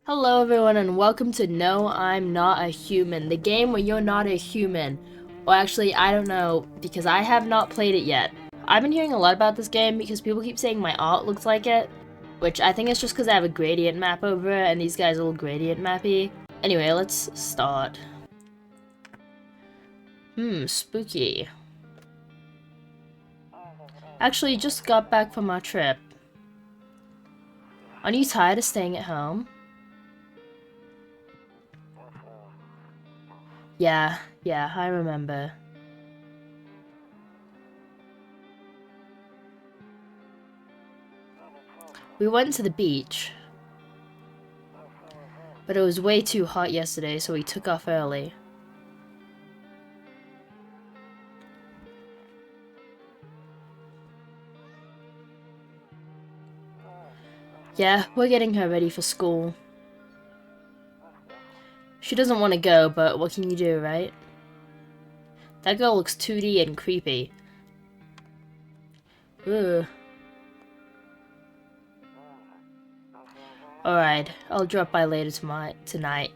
Hello everyone and welcome to No, I'm Not a Human, the game where you're not a human. Or actually, I don't know, because I have not played it yet. I've been hearing a lot about this game because people keep saying my art looks like it, which I think is just because I have a gradient map over it and these guys are all gradient mappy. Anyway, let's start. Spooky. Actually, just got back from our trip. Aren't you tired of staying at home? Yeah, I remember. We went to the beach, but it was way too hot yesterday, so we took off early. Yeah, we're getting her ready for school. She doesn't want to go, but what can you do, right? That girl looks 2D and creepy. Ugh. Alright, I'll drop by later tonight.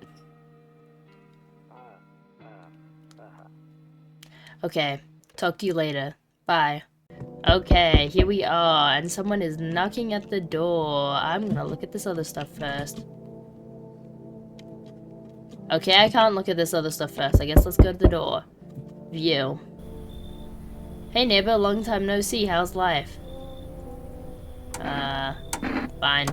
Okay, talk to you later. Bye. Okay, here we are, and someone is knocking at the door. I'm gonna look at this other stuff first. Okay, I can't look at this other stuff first. I guess let's go to the door. View. Hey neighbor, long time no see. How's life? Fine.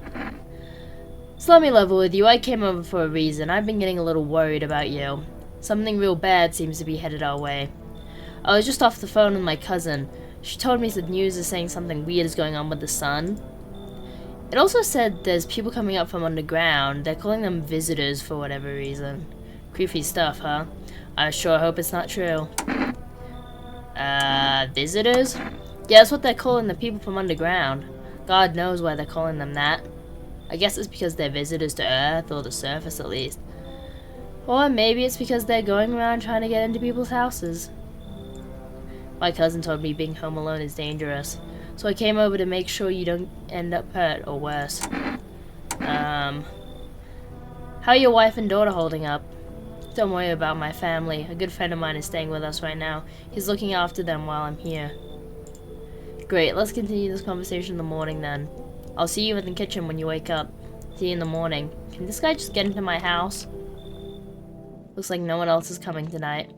So let me level with you. I came over for a reason. I've been getting a little worried about you. Something real bad seems to be headed our way. I was just off the phone with my cousin. She told me the news is saying something weird is going on with the sun. It also said there's people coming up from underground. They're calling them visitors for whatever reason. Creepy stuff, huh? I sure hope it's not true. Visitors? Yeah, that's what they're calling the people from underground. God knows why they're calling them that. I guess it's because they're visitors to Earth, or the surface at least. Or maybe it's because they're going around trying to get into people's houses. My cousin told me being home alone is dangerous, so I came over to make sure you don't end up hurt or worse. How are your wife and daughter holding up? Don't worry about my family. A good friend of mine is staying with us right now. He's looking after them while I'm here. Great, let's continue this conversation in the morning then. I'll see you in the kitchen when you wake up. See you in the morning. Can this guy just get into my house? Looks like no one else is coming tonight.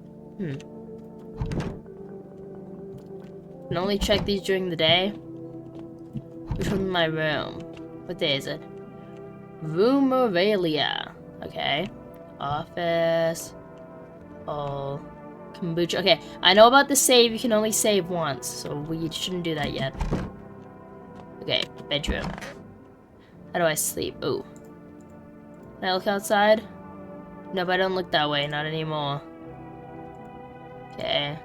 Can only check these during the day. Which one's my room? What day is it? Room Aurelia. Okay. Office. Oh. Kombucha. Okay, I know about the save. You can only save once, so we shouldn't do that yet. Okay, bedroom. How do I sleep? Ooh. Can I look outside? Nope, I don't look that way. Not anymore. Okay.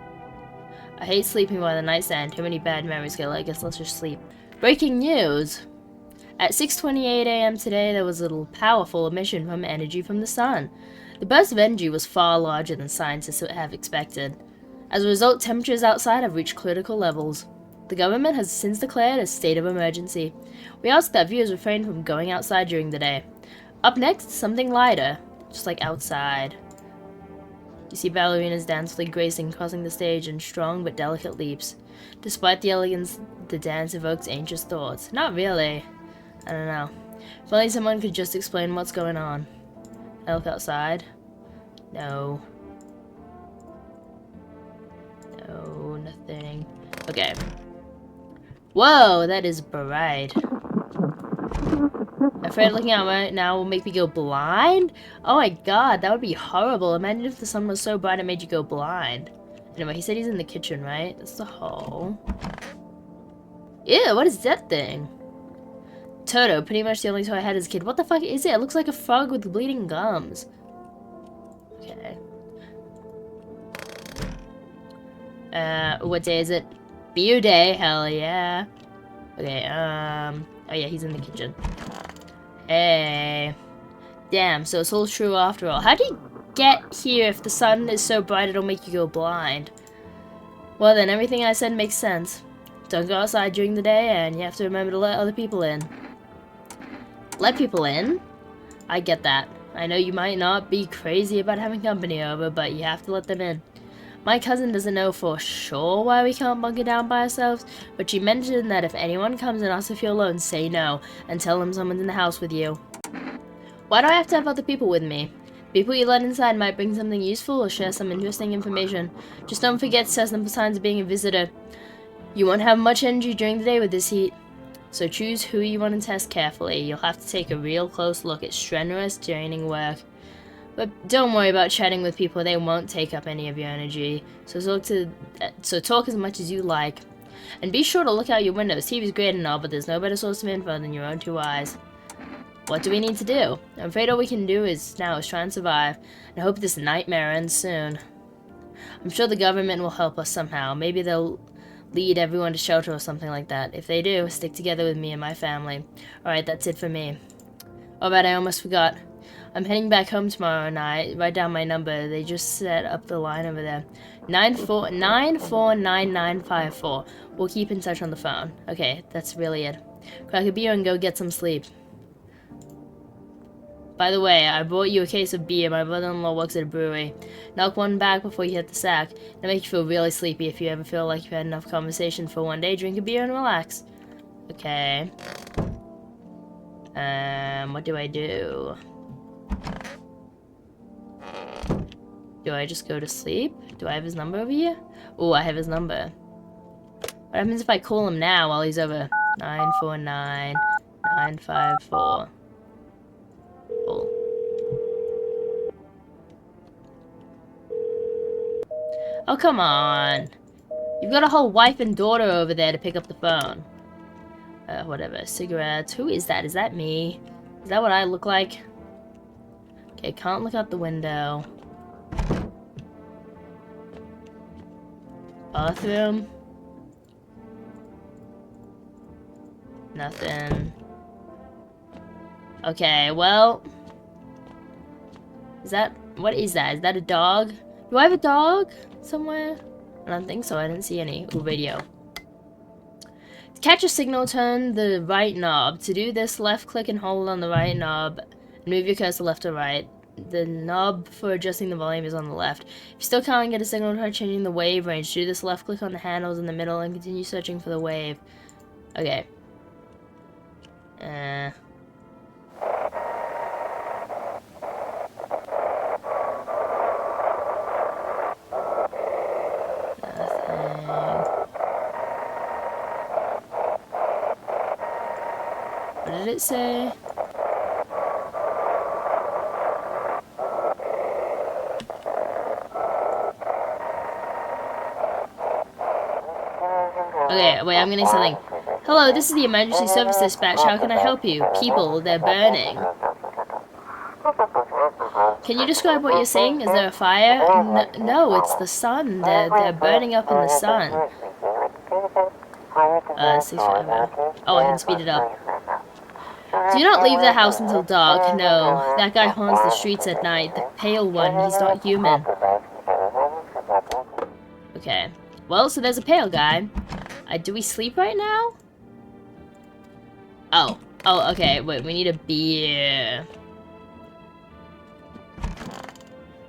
I hate sleeping by the nightstand. Too many bad memories. Okay, I guess let's just sleep. Breaking news! At 6:28 a.m. today, there was a powerful emission from energy from the sun. The burst of energy was far larger than scientists would have expected. As a result, temperatures outside have reached critical levels. The government has since declared a state of emergency. We ask that viewers refrain from going outside during the day. Up next, something lighter, just like outside. You see ballerinas dancefully gracing, crossing the stage in strong but delicate leaps. Despite the elegance, the dance evokes anxious thoughts. Not really. I don't know. If only someone could just explain what's going on. I look outside. No. No, nothing. Okay. Whoa, that is bright. Afraid looking out right now will make me go blind? Oh my god, that would be horrible. Imagine if the sun was so bright it made you go blind. Anyway, he said he's in the kitchen, right? That's the hole. Ew, what is that thing? Toto, pretty much the only toy I had as a kid. What the fuck is it? It looks like a frog with bleeding gums. Okay. What day is it? Beer day, hell yeah. Okay, oh yeah, he's in the kitchen. Hey. Damn, so it's all true after all. How do you get here if the sun is so bright it'll make you go blind? Well then, everything I said makes sense. Don't go outside during the day, and you have to remember to let other people in. Let people in? I get that. I know you might not be crazy about having company over, but you have to let them in. My cousin doesn't know for sure why we can't bunker down by ourselves, but she mentioned that if anyone comes and asks if you're alone, say no, and tell them someone's in the house with you. Why do I have to have other people with me? People you let inside might bring something useful or share some interesting information. Just don't forget to test them for signs of being a visitor. You won't have much energy during the day with this heat, so choose who you want to test carefully. You'll have to take a real close look at strenuous, draining work. But don't worry about chatting with people, they won't take up any of your energy. So talk as much as you like. And be sure to look out your windows. TV's great and all, but there's no better source of info than your own two eyes. What do we need to do? I'm afraid all we can do now is try and survive, and hope this nightmare ends soon. I'm sure the government will help us somehow. Maybe they'll lead everyone to shelter or something like that. If they do, stick together with me and my family. Alright, that's it for me. Oh, but I almost forgot. I'm heading back home tomorrow night. Write down my number. They just set up the line over there. 949954. We'll keep in touch on the phone. Okay, that's really it. Crack a beer and go get some sleep. By the way, I brought you a case of beer. My brother-in-law works at a brewery. Knock one back before you hit the sack. It'll make you feel really sleepy. If you ever feel like you've had enough conversation for one day, drink a beer and relax. Okay. What do I do? Do I just go to sleep? Do I have his number over here? Oh, I have his number. What happens if I call him now while he's over? 949954. Cool. Oh, come on. You've got a whole wife and daughter over there to pick up the phone. Whatever. Cigarettes. Who is that? Is that me? Is that what I look like? Okay, can't look out the window. Bathroom. Nothing. Okay, well. What is that? Is that a dog? Do I have a dog somewhere? I don't think so. I didn't see any. Ooh, radio. To catch a signal, turn the right knob. To do this, left click and hold on the right knob. And move your cursor left or right. The knob for adjusting the volume is on the left. If you still can't get a signal, try changing the wave range. Do this, left click on the handles in the middle and continue searching for the wave. Okay. What did it say? Okay, wait, I'm getting something. Hello, this is the emergency service dispatch. How can I help you? People, they're burning. Can you describe what you're seeing? Is there a fire? No, it's the sun. They're burning up in the sun. 655. Oh, I can speed it up. Do not leave the house until dark. No, that guy haunts the streets at night. The pale one, he's not human. Okay. Well, so there's a pale guy. Do we sleep right now? Oh, okay. Wait, we need a beer.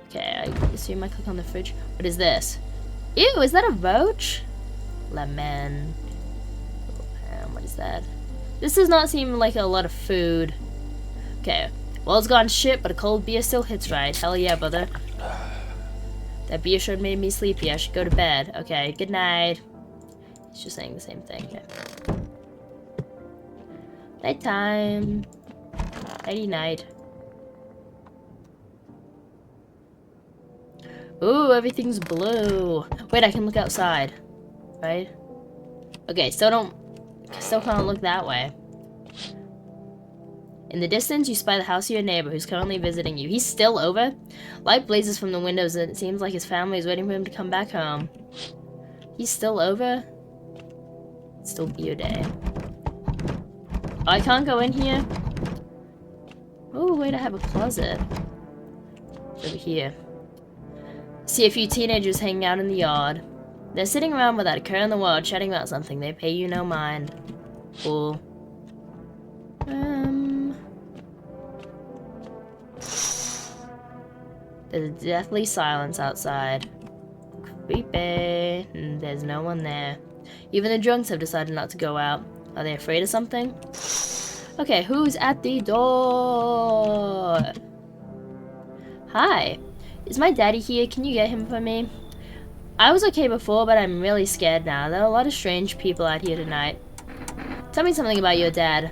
Okay, I assume I click on the fridge. What is this? Ew, is that a roach? Lemon. What is that? This does not seem like a lot of food. Okay. Well, it's gone shit, but a cold beer still hits right. Hell yeah, brother. That beer sure made me sleepy. I should go to bed. Okay, good night. He's just saying the same thing. Okay. Nighttime. Nighty night. Ooh, everything's blue. Wait, I can look outside. Right? Okay, still can't look that way. In the distance, you spy the house of your neighbor who's currently visiting you. He's still over? Light blazes from the windows and it seems like his family is waiting for him to come back home. He's still over? It's still beer day. Oh, I can't go in here? Oh, wait, I have a closet. It's over here. See a few teenagers hanging out in the yard. They're sitting around without a care in the world, chatting about something. They pay you no mind. Cool. There's deathly silence outside. Creepy. There's no one there. Even the drunks have decided not to go out. Are they afraid of something? Okay, who's at the door? Hi. Is my daddy here? Can you get him for me? I was okay before, but I'm really scared now. There are a lot of strange people out here tonight. Tell me something about your dad.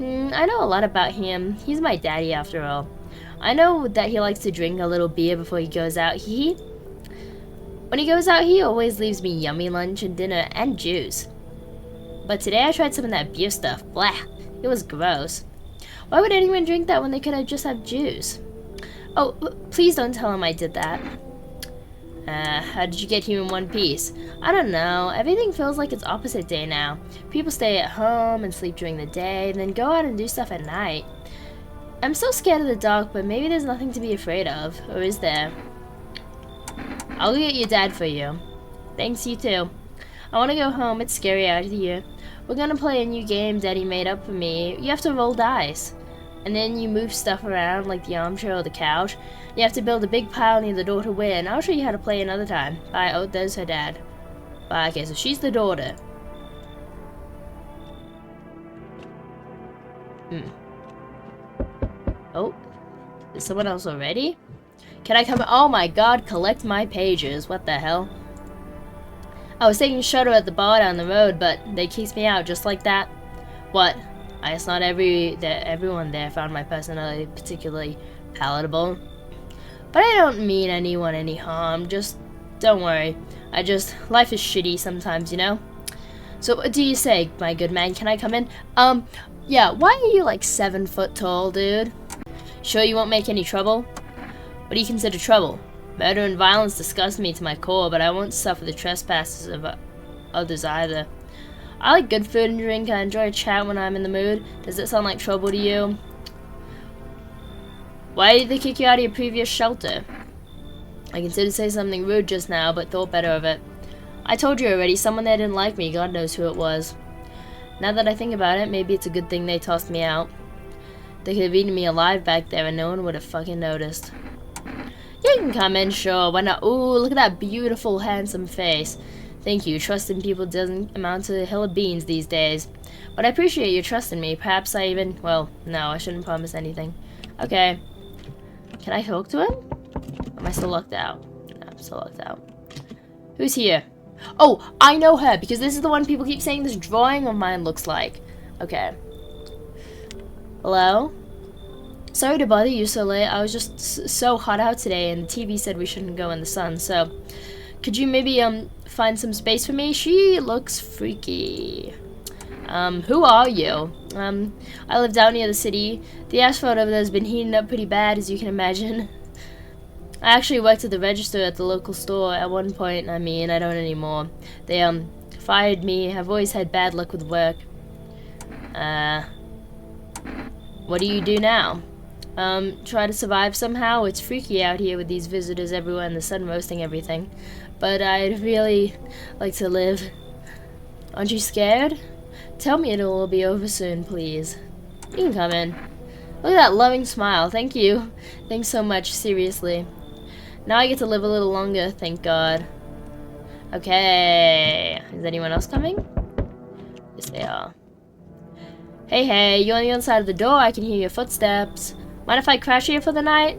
I know a lot about him. He's my daddy after all. I know that he likes to drink a little beer before he goes out. When he goes out, he always leaves me yummy lunch and dinner and juice. But today I tried some of that beer stuff. Blah. It was gross. Why would anyone drink that when they could have just have juice? Oh, please don't tell him I did that. How did you get here in one piece? I don't know. Everything feels like it's opposite day now. People stay at home and sleep during the day, and then go out and do stuff at night. I'm so scared of the dark, but maybe there's nothing to be afraid of. Or is there? I'll go get your dad for you. Thanks, you too. I want to go home. It's scary out here. We're gonna play a new game Daddy made up for me. You have to roll dice. And then you move stuff around like the armchair or the couch. You have to build a big pile near the door to win. I'll show you how to play another time. Bye. Oh, there's her dad. Bye. Okay, so she's the daughter. Oh, is someone else already? Can I come? Oh my god, collect my pages. What the hell? I was taking a shuttle at the bar down the road, but they kicked me out just like that. What? I guess not everyone there found my personality particularly palatable. But I don't mean anyone any harm. Just don't worry. Life is shitty sometimes, you know? So what do you say, my good man? Can I come in? Yeah, why are you like 7 foot tall, dude? Sure you won't make any trouble? What do you consider trouble? Murder and violence disgust me to my core, but I won't suffer the trespasses of others either. I like good food and drink. I enjoy a chat when I'm in the mood. Does it sound like trouble to you? Why did they kick you out of your previous shelter? I considered saying something rude just now, but thought better of it. I told you already, someone there didn't like me. God knows who it was. Now that I think about it, maybe it's a good thing they tossed me out. They could have eaten me alive back there and no one would have fucking noticed. You can come in, sure, why not? Ooh, look at that beautiful, handsome face. Thank you. Trust in people doesn't amount to a hill of beans these days. But I appreciate your trust in me. Perhaps I even... Well, no, I shouldn't promise anything. Okay. Can I talk to him? Am I still locked out? No, I'm still locked out. Who's here? Oh, I know her, because this is the one people keep saying this drawing of mine looks like. Okay. Hello? Sorry to bother you so late. I was just so hot out today, and the TV said we shouldn't go in the sun, so... Could you maybe, find some space for me? She looks freaky. Who are you? I live down near the city. The asphalt over there has been heating up pretty bad, as you can imagine. I actually worked at the register at the local store at one point. I mean, I don't anymore. They, fired me. I've always had bad luck with work. What do you do now? Try to survive somehow. It's freaky out here with these visitors everywhere and the sun roasting everything. But I'd really like to live. Aren't you scared? Tell me it'll all be over soon, please. You can come in. Look at that loving smile. Thank you. Thanks so much, seriously. Now I get to live a little longer, thank God. Okay. Is anyone else coming? Yes, they are. Hey, you're on the other side of the door. I can hear your footsteps. Mind if I crash here for the night?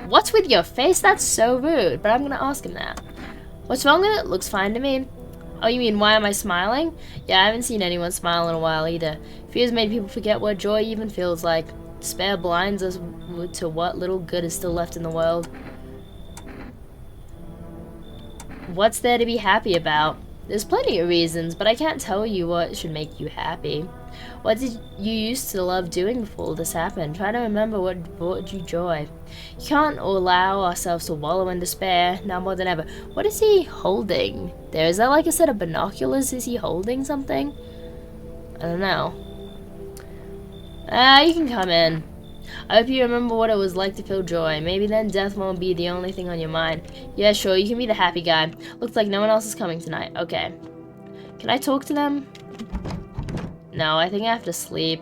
What's with your face? That's so rude, but I'm gonna ask him that. What's wrong with it? Looks fine to me. Oh, you mean why am I smiling? Yeah, I haven't seen anyone smile in a while either. Fears made people forget what joy even feels like. Despair blinds us to what little good is still left in the world. What's there to be happy about? There's plenty of reasons, but I can't tell you what should make you happy. What did you used to love doing before this happened? Try to remember what brought you joy. You can't allow ourselves to wallow in despair, now more than ever. What is he holding? There, is that like a set of binoculars? Is he holding something? I don't know. You can come in. I hope you remember what it was like to feel joy. Maybe then death won't be the only thing on your mind. Yeah, sure, you can be the happy guy. Looks like no one else is coming tonight. Okay. Can I talk to them? No, I think I have to sleep.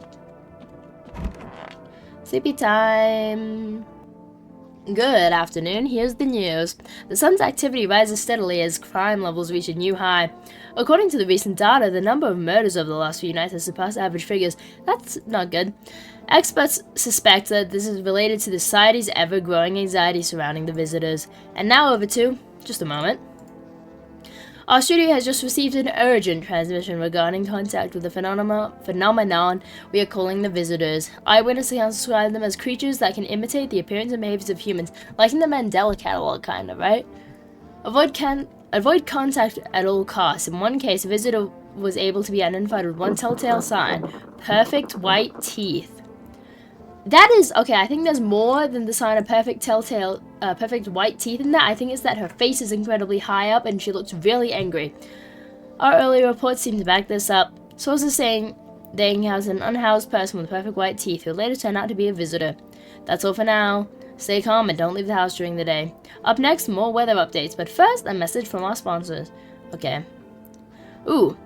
Sleepy time. Good afternoon, here's the news. The sun's activity rises steadily as crime levels reach a new high. According to the recent data, the number of murders over the last few nights has surpassed average figures. That's not good. Experts suspect that this is related to the society's ever-growing anxiety surrounding the visitors. And now over to... just a moment. Our studio has just received an urgent transmission regarding contact with the phenomenon we are calling the visitors. Eyewitness accounts describe them as creatures that can imitate the appearance and behaviors of humans, like in the Mandela catalog, kind of, right? Avoid contact at all costs. In one case, a visitor was able to be identified with one telltale sign: perfect white teeth. That is, okay, I think there's more than the sign of perfect white teeth in that. I think it's that her face is incredibly high up and she looks really angry. Our earlier reports seem to back this up. Sources saying they encountered an unhoused person with perfect white teeth who later turned out to be a visitor. That's all for now. Stay calm and don't leave the house during the day. Up next, more weather updates, but first, a message from our sponsors. Okay. Ooh.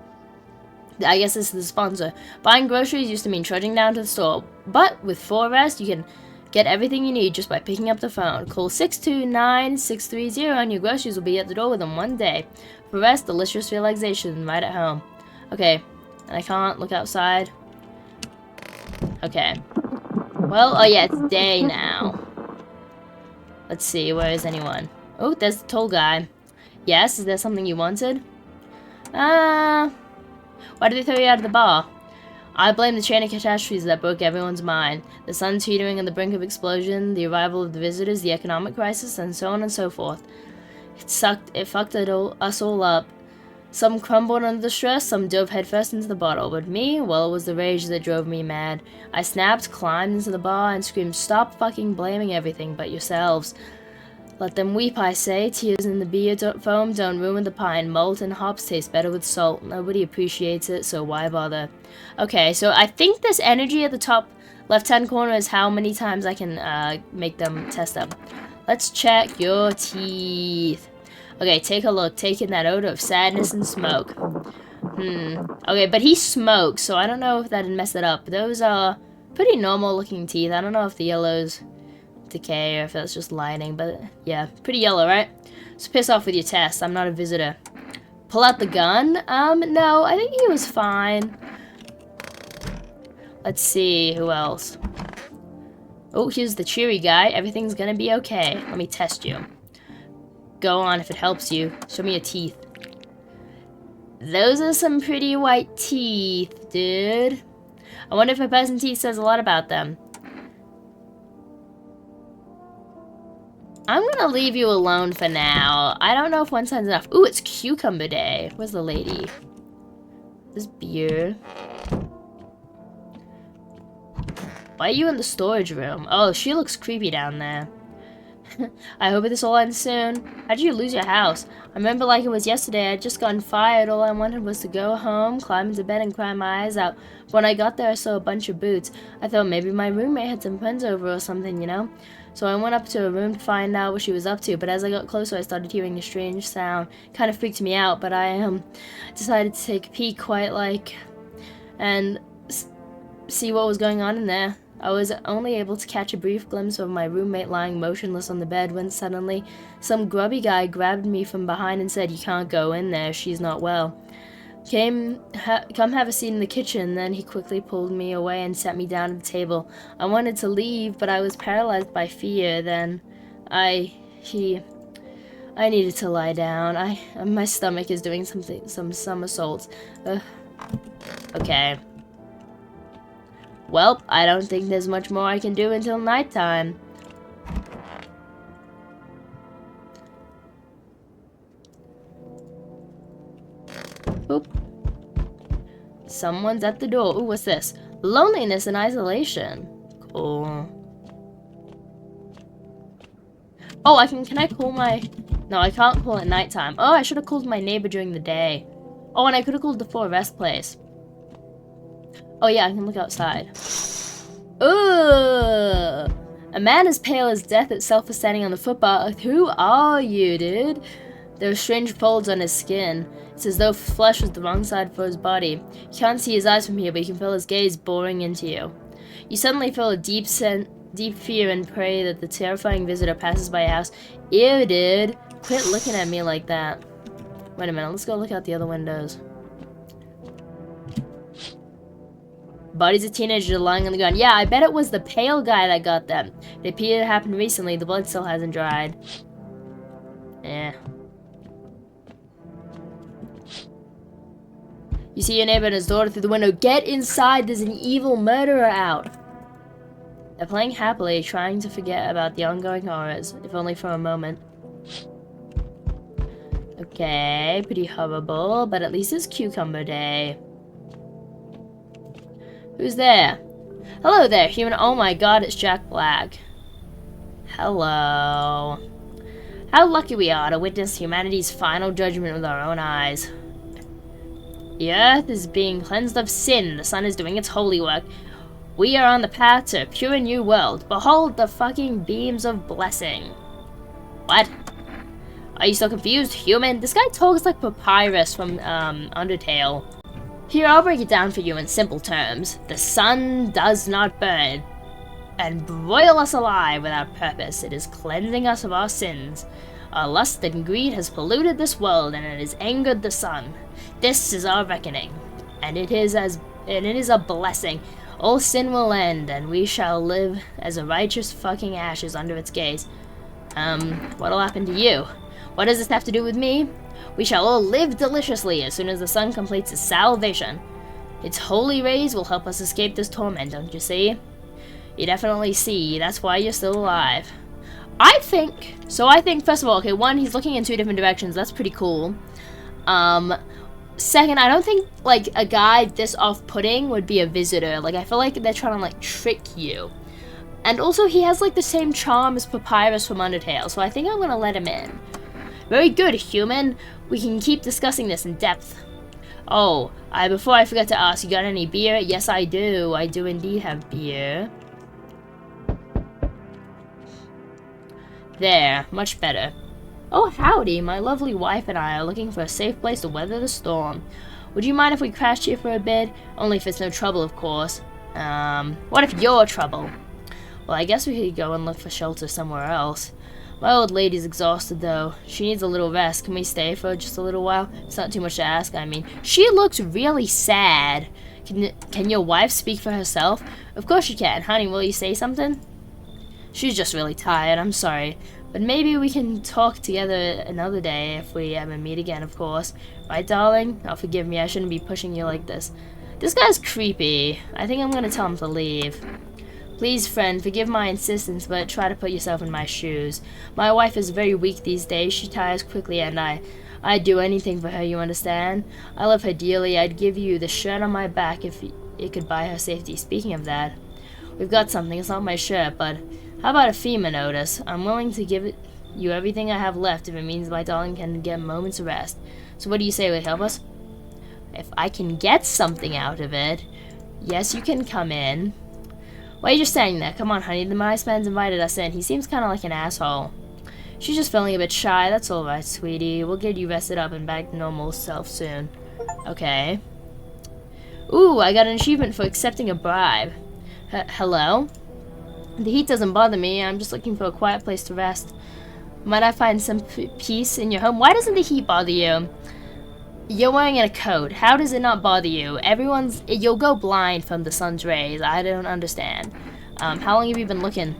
I guess this is the sponsor. Buying groceries used to mean trudging down to the store, but with 4Rest, you can get everything you need just by picking up the phone. Call 629-630 and your groceries will be at the door within 1 day. 4Rest, delicious relaxation right at home. Okay, and I can't look outside. Okay. Well, oh yeah, it's day now. Let's see, where is anyone? Oh, there's the tall guy. Yes, is there something you wanted? Why did they throw you out of the bar? I blame the chain of catastrophes that broke everyone's mind. The sun teetering on the brink of explosion, the arrival of the visitors, the economic crisis, and so on and so forth. It fucked us all up. Some crumbled under the stress, some dove headfirst into the bottle. But me, well, it was the rage that drove me mad. I snapped, climbed into the bar, and screamed, "Stop fucking blaming everything but yourselves. Let them weep, I say. Tears in the beer foam don't ruin the pine. Malt and hops taste better with salt. Nobody appreciates it, so why bother?" Okay, so I think this energy at the top left-hand corner is how many times I can make them test them. Let's check your teeth. Okay, take a look. Take in that odor of sadness and smoke. Okay, but he smokes, so I don't know if that'd mess it up. Those are pretty normal-looking teeth. I don't know if the yellow's decay or if that's just lighting, but yeah, pretty yellow, right? So piss off with your test. I'm not a visitor. Pull out the gun? No, I think he was fine. Let's see, who else? Oh, here's the cheery guy. Everything's gonna be okay. Let me test you. Go on if it helps you. Show me your teeth. Those are some pretty white teeth, dude. I wonder if a person's teeth says a lot about them. I'm gonna leave you alone for now. I don't know if one sign's enough. Ooh, it's cucumber day. Where's the lady? This beer. Why are you in the storage room? Oh, she looks creepy down there. I hope this all ends soon. How did you lose your house? I remember like it was yesterday. I'd just gotten fired. All I wanted was to go home, climb into bed, and cry my eyes out. When I got there, I saw a bunch of boots. I thought maybe my roommate had some friends over or something, you know? So I went up to her room to find out what she was up to, but as I got closer, I started hearing a strange sound. Kind of freaked me out, but I decided to take a peek and see what was going on in there. I was only able to catch a brief glimpse of my roommate lying motionless on the bed when suddenly some grubby guy grabbed me from behind and said, "You can't go in there, she's not well. Come have a seat in the kitchen." Then he quickly pulled me away and sat me down at the table. I wanted to leave, but I was paralyzed by fear. Then I needed to lie down. My stomach is doing some somersaults. Okay. Well, I don't think there's much more I can do until nighttime. Boop. Someone's at the door. Ooh, what's this? Loneliness and isolation. Cool. Oh, can I call my... No, I can't call at nighttime. Oh, I should have called my neighbor during the day. Oh, and I could have called the 4Rest place. Oh yeah, I can look outside. Ugh! A man as pale as death itself is standing on the footpath. Who are you, dude? There are strange folds on his skin. It's as though flesh was the wrong side for his body. You can't see his eyes from here, but you can feel his gaze boring into you. You suddenly feel a deep deep fear and pray that the terrifying visitor passes by your house. Ew, dude. Quit looking at me like that. Wait a minute, let's go look out the other windows. Bodies of teenagers are lying on the ground. Yeah, I bet it was the pale guy that got them. It appeared to happen recently. The blood still hasn't dried. Eh. You see your neighbor and his daughter through the window. Get inside, there's an evil murderer out. They're playing happily, trying to forget about the ongoing horrors, if only for a moment. Okay, pretty horrible, but at least it's Cucumber Day. Who's there? Hello there, human. Oh my god, it's Jack Black. Hello. How lucky we are to witness humanity's final judgment with our own eyes. The earth is being cleansed of sin. The sun is doing its holy work. We are on the path to a pure new world. Behold the fucking beams of blessing. What? Are you so confused, human? This guy talks like Papyrus from Undertale. Here, I'll break it down for you in simple terms. The sun does not burn and broil us alive without purpose. It is cleansing us of our sins. Our lust and greed has polluted this world, and it has angered the sun. This is our reckoning, and it is a blessing. All sin will end, and we shall live as a righteous fucking ashes under its gaze. What'll happen to you? What does this have to do with me? We shall all live deliciously as soon as the sun completes its salvation. Its holy rays will help us escape this torment, don't you see? You definitely see, that's why you're still alive. I think, first of all, okay, one, he's looking in two different directions, that's pretty cool. Second, I don't think, like, a guy this off-putting would be a visitor. Like, I feel like they're trying to, like, trick you. And also, he has, like, the same charm as Papyrus from Undertale, so I think I'm gonna let him in. Very good, human. We can keep discussing this in depth. Oh, before I forget to ask, you got any beer? Yes, I do. I do indeed have beer. There, much better. Oh, howdy. My lovely wife and I are looking for a safe place to weather the storm. Would you mind if we crashed here for a bit? Only if it's no trouble, of course. What if you're trouble? Well, I guess we could go and look for shelter somewhere else. My old lady's exhausted, though. She needs a little rest. Can we stay for just a little while? It's not too much to ask, I mean. She looks really sad. Can your wife speak for herself? Of course she can. Honey, will you say something? She's just really tired, I'm sorry. But maybe we can talk together another day if we ever meet again, of course. Right, darling? Oh, forgive me, I shouldn't be pushing you like this. This guy's creepy. I think I'm gonna tell him to leave. Please, friend, forgive my insistence, but try to put yourself in my shoes. My wife is very weak these days. She tires quickly, and I'd do anything for her, you understand? I love her dearly. I'd give you the shirt on my back if it could buy her safety. Speaking of that, we've got something. It's not my shirt, but how about a FEMA notice? I'm willing to give you everything I have left if it means my darling can get a moment's rest. So what do you say would help us? If I can get something out of it, yes, you can come in. Why are you just standing there? Come on, honey. The mice man's invited us in. He seems kind of like an asshole. She's just feeling a bit shy. That's all right, sweetie. We'll get you rested up and back to normal self soon. Okay. Ooh, I got an achievement for accepting a bribe. Hello? The heat doesn't bother me. I'm just looking for a quiet place to rest. Might I find some peace in your home? Why doesn't the heat bother you? You're wearing a coat. How does it not bother you? You'll go blind from the sun's rays. I don't understand. How long have you been looking?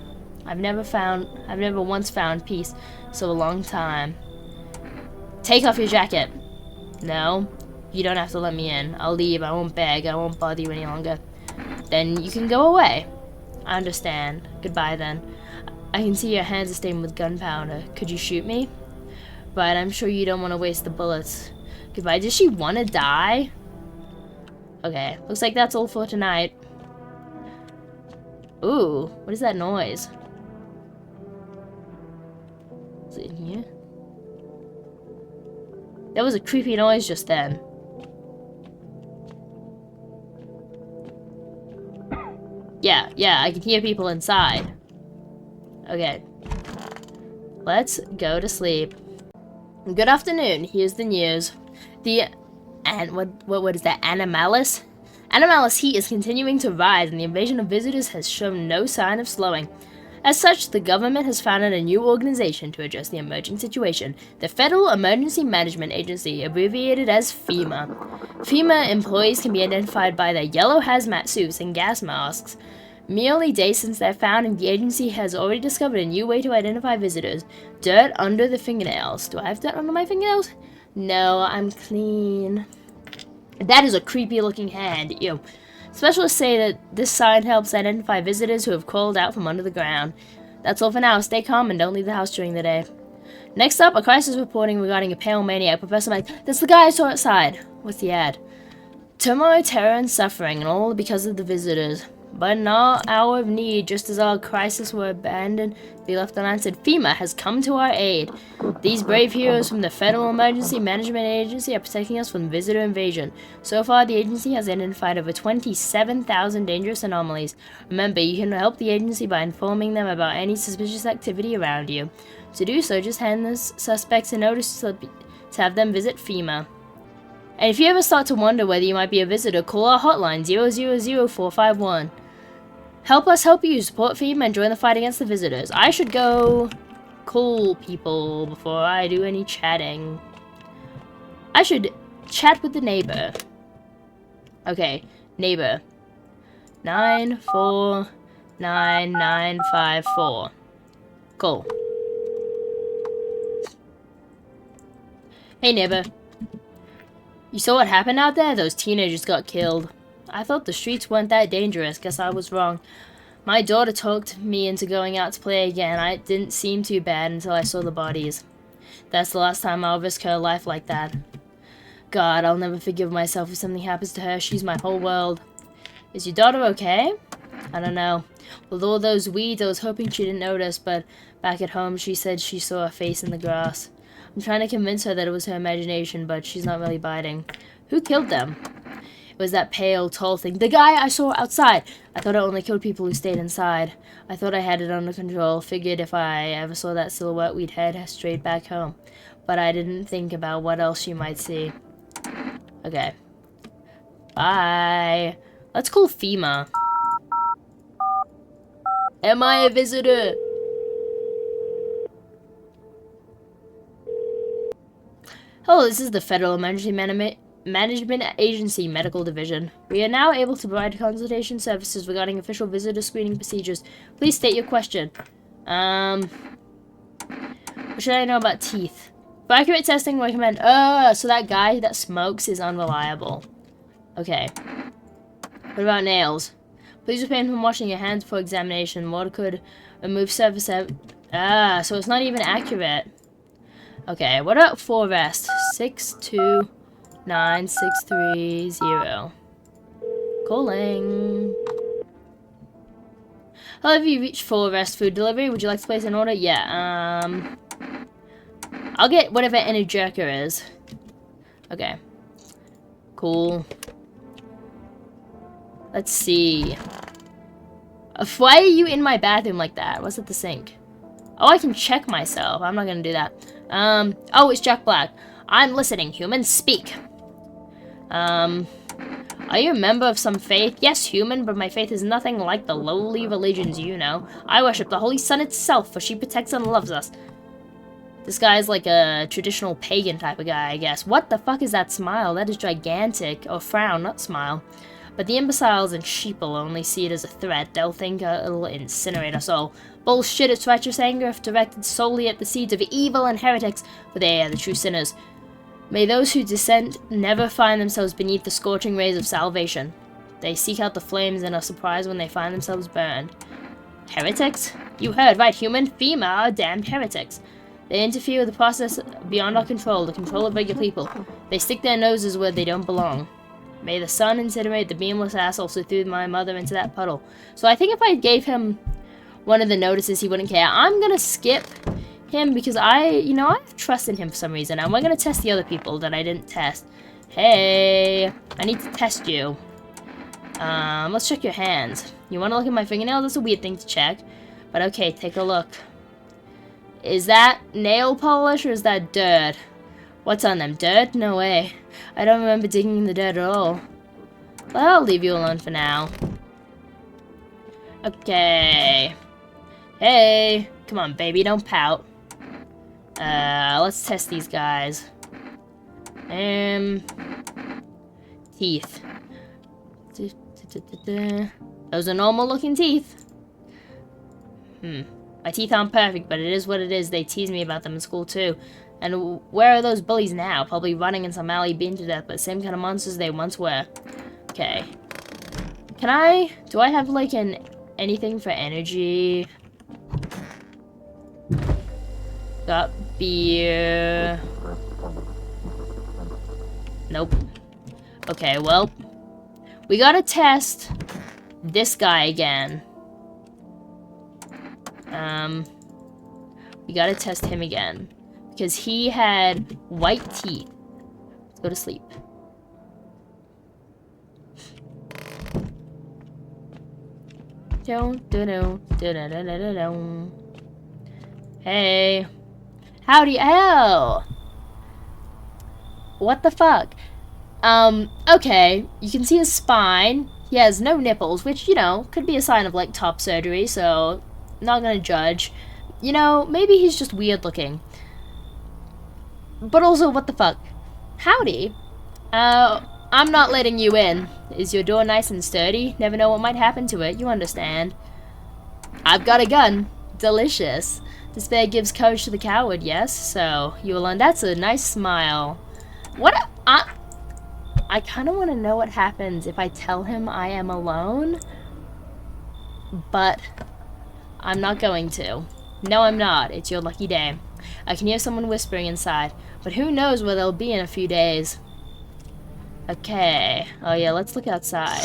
I've never once found peace. So a long time. Take off your jacket. No, you don't have to let me in. I'll leave. I won't beg. I won't bother you any longer. Then you can go away. I understand. Goodbye then. I can see your hands are stained with gunpowder. Could you shoot me? But I'm sure you don't want to waste the bullets. Goodbye. Does she want to die? Okay. Looks like that's all for tonight. Ooh. What is that noise? Is it in here? That was a creepy noise just then. Yeah, I can hear people inside. Okay. Let's go to sleep. Good afternoon. Here's the news. What is that? Animalis? Animalis heat is continuing to rise, and the invasion of visitors has shown no sign of slowing. As such, the government has founded a new organization to address the emerging situation, the Federal Emergency Management Agency, abbreviated as FEMA. FEMA employees can be identified by their yellow hazmat suits and gas masks. Merely days since their founding, the agency has already discovered a new way to identify visitors. Dirt under the fingernails. Do I have dirt under my fingernails? No, I'm clean. That is a creepy looking hand. Ew. Specialists say that this sign helps identify visitors who have crawled out from under the ground. That's all for now. Stay calm and don't leave the house during the day. Next up, a crisis reporting regarding a pale maniac. Professor Mike, that's the guy I saw outside. What's the ad? Turmoil, terror, and suffering, and all because of the visitors. But in our hour of need, just as our crisis were abandoned, be left unanswered, FEMA has come to our aid. These brave heroes from the Federal Emergency Management Agency are protecting us from visitor invasion. So far, the agency has identified over 27,000 dangerous anomalies. Remember, you can help the agency by informing them about any suspicious activity around you. To do so, just hand the suspects a notice to have them visit FEMA. And if you ever start to wonder whether you might be a visitor, call our hotline 000-451. Help us help you, support FEMA, and join the fight against the visitors. I should go call people before I do any chatting. I should chat with the neighbor. Okay, neighbor. 949954. Cool. Hey neighbor. You saw what happened out there? Those teenagers got killed. I thought the streets weren't that dangerous. Guess I was wrong. My daughter talked me into going out to play again. It didn't seem too bad until I saw the bodies. That's the last time I'll risk her life like that. God, I'll never forgive myself if something happens to her. She's my whole world. Is your daughter okay? I don't know. With all those weeds, I was hoping she didn't notice, but back at home she said she saw a face in the grass. I'm trying to convince her that it was her imagination, but she's not really biting. Who killed them? It was that pale, tall thing. The guy I saw outside! I thought it only killed people who stayed inside. I thought I had it under control. Figured if I ever saw that silhouette, we'd head straight back home. But I didn't think about what else she might see. Okay. Bye. Let's call FEMA. Am I a visitor? Hello, this is the Federal Emergency Management Agency Medical Division. We are now able to provide consultation services regarding official visitor screening procedures. Please state your question. What should I know about teeth? For accurate testing, recommend... so that guy that smokes is unreliable. Okay. What about nails? Please refrain from washing your hands before examination. Water could remove surface... so it's not even accurate. Okay, what about for rest? 629630. Calling. Hello, have you reached full rest food delivery? Would you like to place an order? Yeah, I'll get whatever any jerker is. Okay. Cool. Let's see. Why are you in my bathroom like that? What's at the sink? Oh, I can check myself. I'm not gonna do that. Oh, it's Jack Black. I'm listening, human. Speak. Are you a member of some faith? Yes, human, but my faith is nothing like the lowly religions you know. I worship the Holy Sun itself, for she protects and loves us. This guy's like a traditional pagan type of guy, I guess. What the fuck is that smile? That is gigantic. Or frown, not smile. But the imbeciles and sheeple only see it as a threat. They'll think it'll incinerate us all. Bullshit, it's righteous anger if directed solely at the seeds of evil and heretics, for they are the true sinners. May those who dissent never find themselves beneath the scorching rays of salvation. They seek out the flames and are surprised when they find themselves burned. Heretics? You heard right, human. FEMA are damned heretics. They interfere with the process beyond our control, the control of regular people. They stick their noses where they don't belong. May the sun incinerate the beamless assholes who threw my mother into that puddle. So I think if I gave him one of the notices, he wouldn't care. I'm gonna skip him because I have trust in him for some reason. And we're gonna test the other people that I didn't test. Hey, I need to test you. Let's check your hands. You wanna look at my fingernails? That's a weird thing to check. But okay, take a look. Is that nail polish or is that dirt? What's on them? Dirt? No way. I don't remember digging in the dirt at all. Well, I'll leave you alone for now. Okay. Hey, come on, baby, don't pout. Let's test these guys. Teeth. Those are normal-looking teeth. My teeth aren't perfect, but it is what it is. They tease me about them in school, too. And where are those bullies now? Probably running in some alley beaten to death, but same kind of monsters they once were. Okay. Do I have, like, anything for energy? Got beer. Nope. Okay, well, we gotta test this guy again. We gotta test him again. Because he had white teeth. Let's go to sleep. Hey. Howdy. Oh! What the fuck? Okay. You can see his spine. He has no nipples, which, you know, could be a sign of, like, top surgery, so not gonna judge. You know, maybe he's just weird looking. But also, what the fuck? Howdy. I'm not letting you in. Is your door nice and sturdy? Never know what might happen to it, you understand. I've got a gun. Delicious. Despair gives courage to the coward, yes? So, you will learn. That's a nice smile. What? I kind of want to know what happens if I tell him I am alone. But I'm not going to. No, I'm not. It's your lucky day. I can hear someone whispering inside, but who knows where they'll be in a few days. Okay. Oh yeah, let's look outside.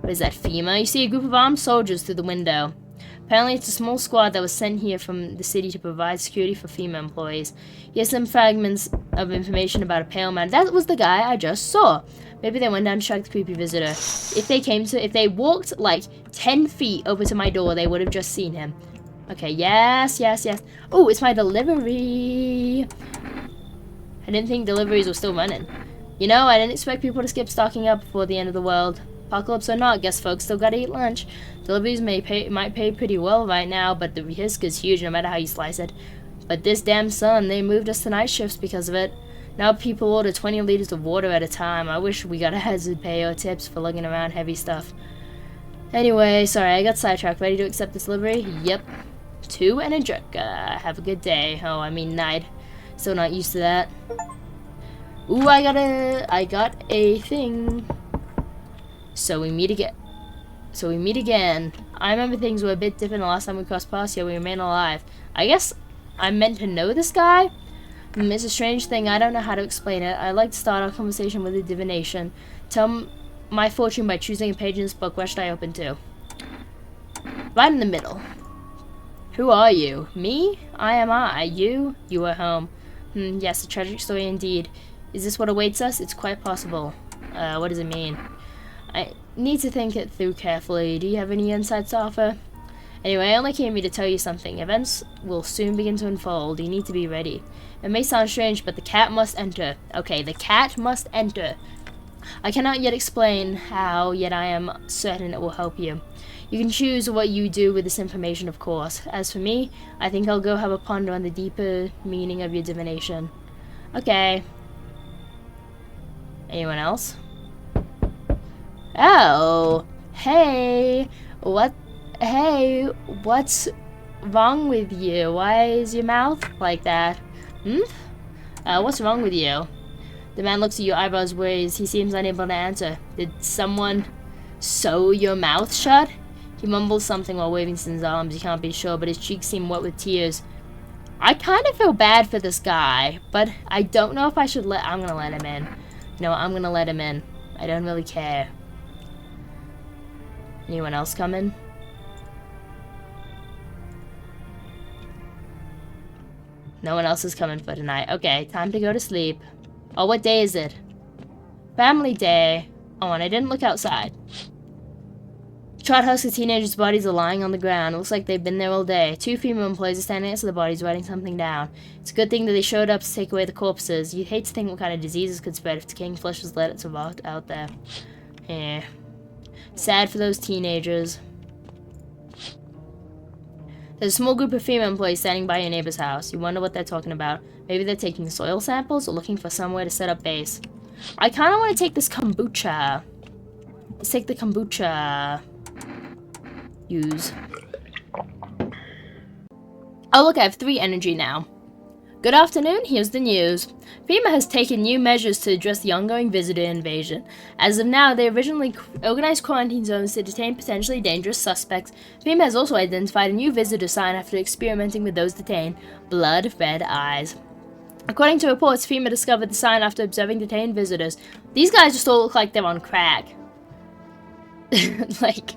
What is that, FEMA? You see a group of armed soldiers through the window. Apparently it's a small squad that was sent here from the city to provide security for FEMA employees. Here's some fragments of information about a pale man. That was the guy I just saw. Maybe they went down to track the creepy visitor. If they walked like 10 feet over to my door, they would have just seen him. Okay, yes. Oh, it's my delivery. I didn't think deliveries were still running. You know, I didn't expect people to skip stocking up before the end of the world. Apocalypse or not, guess folks still gotta eat lunch. Deliveries might pay pretty well right now, but the risk is huge no matter how you slice it. But this damn sun, they moved us to night shifts because of it. Now people order 20 liters of water at a time. I wish we got a hazard pay or tips for lugging around heavy stuff. Anyway, sorry, I got sidetracked. Ready to accept this delivery? Yep. 2 and a jerk. Have a good day. Oh, I mean night. Still not used to that. Ooh, I got a thing. So we meet again. I remember things were a bit different the last time we crossed paths, yet we remain alive. I guess I'm meant to know this guy? It's a strange thing, I don't know how to explain it. I'd like to start our conversation with a divination. Tell my fortune by choosing a page in this book. Where should I open to? Right in the middle. Who are you? Me? I am I. You? You are home. Yes, a tragic story indeed. Is this what awaits us? It's quite possible. What does it mean? I need to think it through carefully. Do you have any insights to offer? Anyway, I only came here to tell you something. Events will soon begin to unfold. You need to be ready. It may sound strange, but the cat must enter. Okay, the cat must enter. I cannot yet explain how, yet I am certain it will help you. You can choose what you do with this information, of course. As for me, I think I'll go have a ponder on the deeper meaning of your divination. Okay. Anyone else? Oh, hey, what's wrong with you? Why is your mouth like that? What's wrong with you? The man looks at your eyebrows raised. He seems unable to answer. Did someone sew your mouth shut? He mumbles something while waving his arms. He can't be sure, but his cheeks seem wet with tears. I kind of feel bad for this guy, but I don't know if I should I'm gonna let him in. No, I'm gonna let him in. I don't really care. Anyone else coming? No one else is coming for tonight. Okay, time to go to sleep. Oh, what day is it? Family day. Oh, and I didn't look outside. Trot husks of teenagers' bodies are lying on the ground. It looks like they've been there all day. 2 female employees are standing next to the bodies, writing something down. It's a good thing that they showed up to take away the corpses. You'd hate to think what kind of diseases could spread if decaying flesh was let out there. Eh. Sad for those teenagers. There's a small group of female employees standing by your neighbor's house. You wonder what they're talking about. Maybe they're taking soil samples or looking for somewhere to set up base. I kind of want to take this kombucha. Let's take the kombucha. Use. Oh look, I have 3 energy now. Good afternoon, here's the news. FEMA has taken new measures to address the ongoing visitor invasion. As of now, they originally organized quarantine zones to detain potentially dangerous suspects. FEMA has also identified a new visitor sign after experimenting with those detained. Blood red eyes. According to reports, FEMA discovered the sign after observing detained visitors. These guys just all look like they're on crack. Like...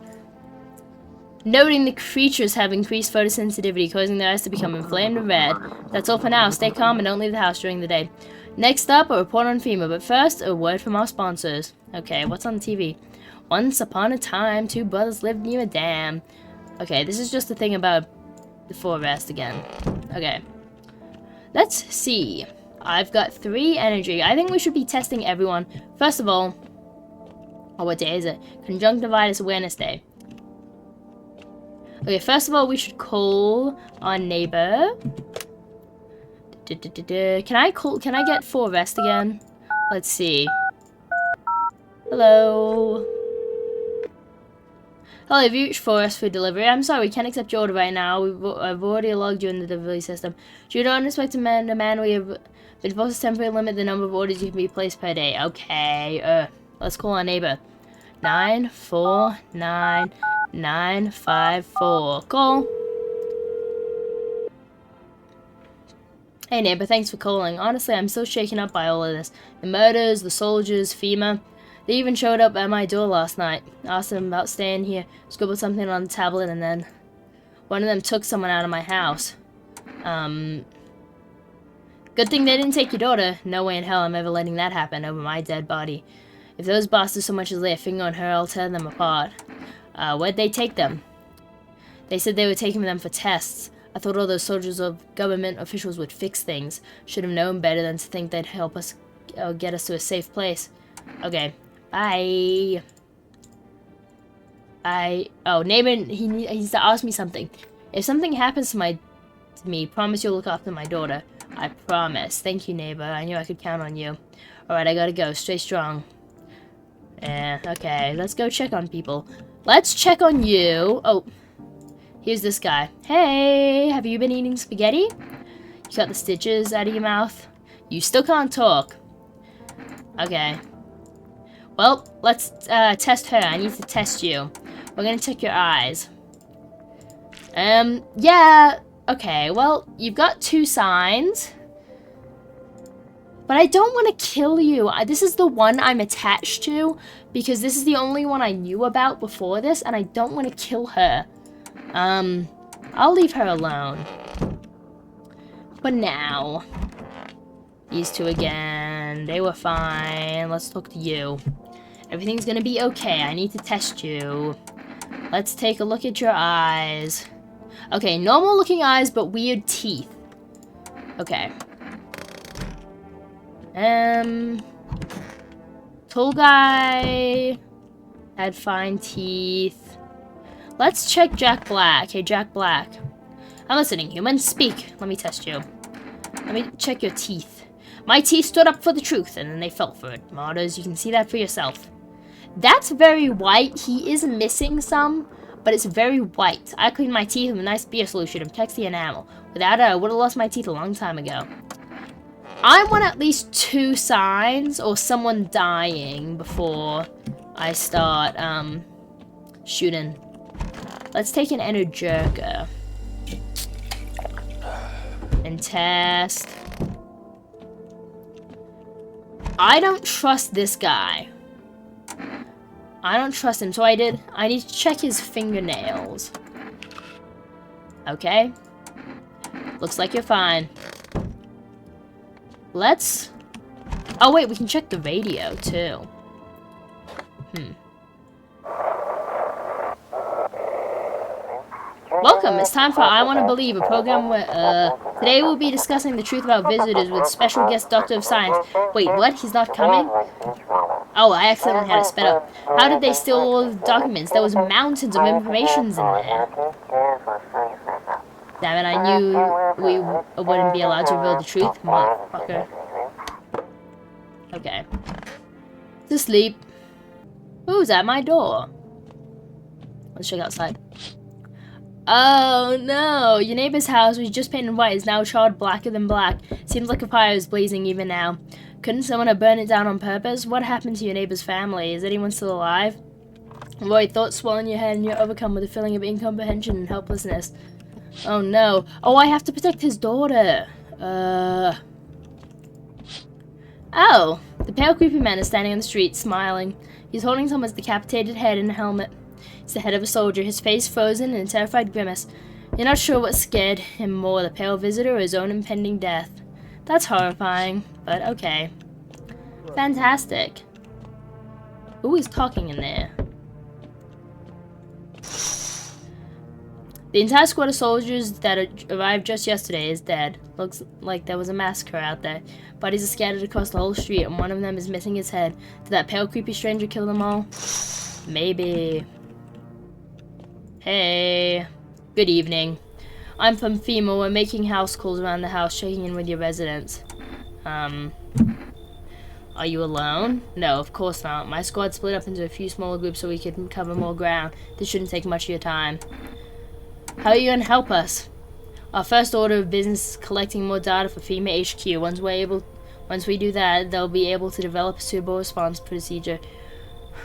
Noting the creatures have increased photosensitivity, causing their eyes to become inflamed and red. That's all for now. Stay calm and don't leave the house during the day. Next up, a report on FEMA, but first, a word from our sponsors. Okay, what's on TV? Once upon a time, 2 brothers lived near a dam. Okay, this is just a thing about the forest again. Okay. Let's see. I've got 3 energy. I think we should be testing everyone. First of all... Oh, what day is it? Conjunctivitis Awareness Day. Okay, first of all, we should call our neighbor. Can I get 4 rest again? Let's see. Hello. Hello, have you reached Forest for delivery? I'm sorry, we can't accept your order right now. I've already logged you in the delivery system. Due to unexpected demand, we have been forced to temporarily limit the number of orders you can be placed per day. Okay, let's call our neighbor. 949-954. Call. Hey neighbor, thanks for calling. Honestly, I'm still shaken up by all of this. The murders, the soldiers, FEMA. They even showed up at my door last night. Asked them about staying here, scribbled something on the tablet, and then one of them took someone out of my house. Good thing they didn't take your daughter. No way in hell I'm ever letting that happen over my dead body. If those bastards so much as lay a finger on her, I'll tear them apart. Where'd they take them? They said they were taking them for tests. I thought all those soldiers or government officials would fix things. Should have known better than to think they'd help us or get us to a safe place. Okay. Bye. Bye. Oh, neighbor, he needs to ask me something. If something happens to me, promise you'll look after my daughter. I promise. Thank you, neighbor. I knew I could count on you. Alright, I gotta go. Stay strong. Okay. Let's go check on people. Let's check on you. Oh. Here's this guy. Hey, have you been eating spaghetti? You got the stitches out of your mouth? You still can't talk. Okay. Well, let's test her. I need to test you. We're gonna check your eyes. Yeah. Okay, well, you've got 2 signs. But I don't want to kill you. This is the one I'm attached to, because this is the only one I knew about before this, and I don't want to kill her. I'll leave her alone. For now. These 2 again. They were fine. Let's talk to you. Everything's gonna be okay. I need to test you. Let's take a look at your eyes. Okay, normal looking eyes, but weird teeth. Okay. Tall guy had fine teeth. Let's check Jack Black. Hey, Jack Black. I'm listening, human. Speak. Let me test you. Let me check your teeth. My teeth stood up for the truth, and then they fell for it. Martyrs, you can see that for yourself. That's very white. He is missing some, but it's very white. I cleaned my teeth with a nice beer solution and protects the enamel. Without it, I would have lost my teeth a long time ago. I want at least 2 signs or someone dying before I start shooting. Let's take an Energirka and test. I don't trust this guy. I don't trust him, so I need to check his fingernails. Okay. Looks like you're fine. Let's... Oh wait, we can check the radio too. Welcome. Welcome. It's time for I Want to Believe, a program where, today we'll be discussing the truth about visitors with special guest Doctor of Science. Wait, what? He's not coming? Oh, I accidentally had it sped up. How did they steal all the documents? There was mountains of information in there. Damn it, I knew we wouldn't be allowed to reveal the truth, motherfucker. Okay. To sleep. Who's at my door? Let's check outside. Oh no! Your neighbor's house was just painted white, is now charred blacker than black. Seems like a fire is blazing even now. Couldn't someone have burned it down on purpose? What happened to your neighbor's family? Is anyone still alive? Void thoughts swell in your head and you're overcome with a feeling of incomprehension and helplessness. Oh no. Oh, I have to protect his daughter. Oh! The pale creepy man is standing on the street, smiling. He's holding someone's decapitated head in a helmet. It's the head of a soldier, his face frozen in a terrified grimace. You're not sure what scared him more, the pale visitor or his own impending death. That's horrifying, but okay. Fantastic. Who is talking in there? The entire squad of soldiers that arrived just yesterday is dead. Looks like there was a massacre out there. Bodies are scattered across the whole street, and one of them is missing his head. Did that pale, creepy stranger kill them all? Maybe. Hey. Good evening. I'm from FEMA. We're making house calls around the house, checking in with your residents. Are you alone? No, of course not. My squad split up into a few smaller groups so we could cover more ground. This shouldn't take much of your time. How are you going to help us? Our first order of business is collecting more data for FEMA HQ. Once we do that, they'll be able to develop a suitable response procedure.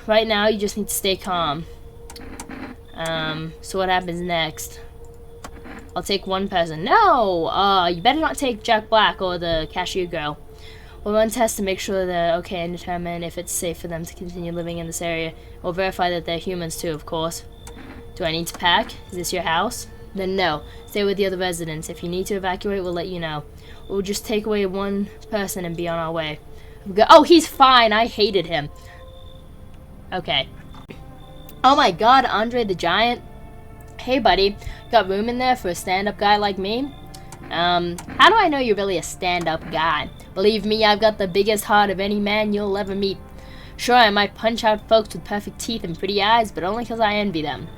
Right now, you just need to stay calm. So what happens next? I'll take one person. No! You better not take Jack Black or the cashier girl. We'll run tests to make sure they're okay and determine if it's safe for them to continue living in this area. We'll verify that they're humans too, of course. Do I need to pack? Is this your house? Then no. Stay with the other residents. If you need to evacuate, we'll let you know. We'll just take away one person and be on our way. Oh, he's fine. I hated him. Okay. Oh my god, Andre the Giant. Hey, buddy. Got room in there for a stand-up guy like me? How do I know you're really a stand-up guy? Believe me, I've got the biggest heart of any man you'll ever meet. Sure, I might punch out folks with perfect teeth and pretty eyes, but only 'cause I envy them.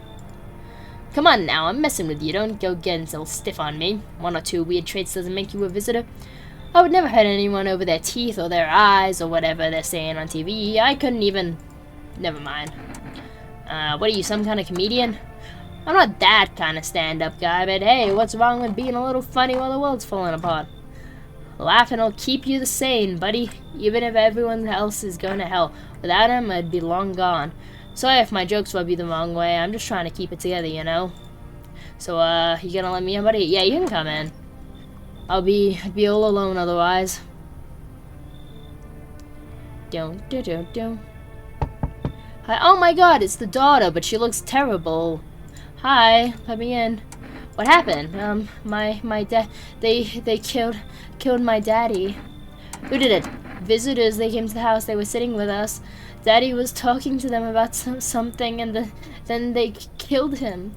Come on now, I'm messing with you. Don't go getting so stiff on me. One or two weird traits doesn't make you a visitor. I would never hurt anyone over their teeth or their eyes or whatever they're saying on TV. I couldn't even... Never mind. What are you, some kind of comedian? I'm not that kind of stand-up guy, but hey, what's wrong with being a little funny while the world's falling apart? Laughing will keep you sane, buddy, even if everyone else is going to hell. Without him, I'd be long gone. Sorry if my jokes rub you the wrong way. I'm just trying to keep it together, you know? So, you gonna let me in, buddy? Yeah, you can come in. I'd be all alone otherwise. Hi. Oh my god, it's the daughter, but she looks terrible. Hi, let me in. What happened? My dad, they killed my daddy. Who did it? Visitors, they came to the house, they were sitting with us. Daddy was talking to them about something, and then they killed him.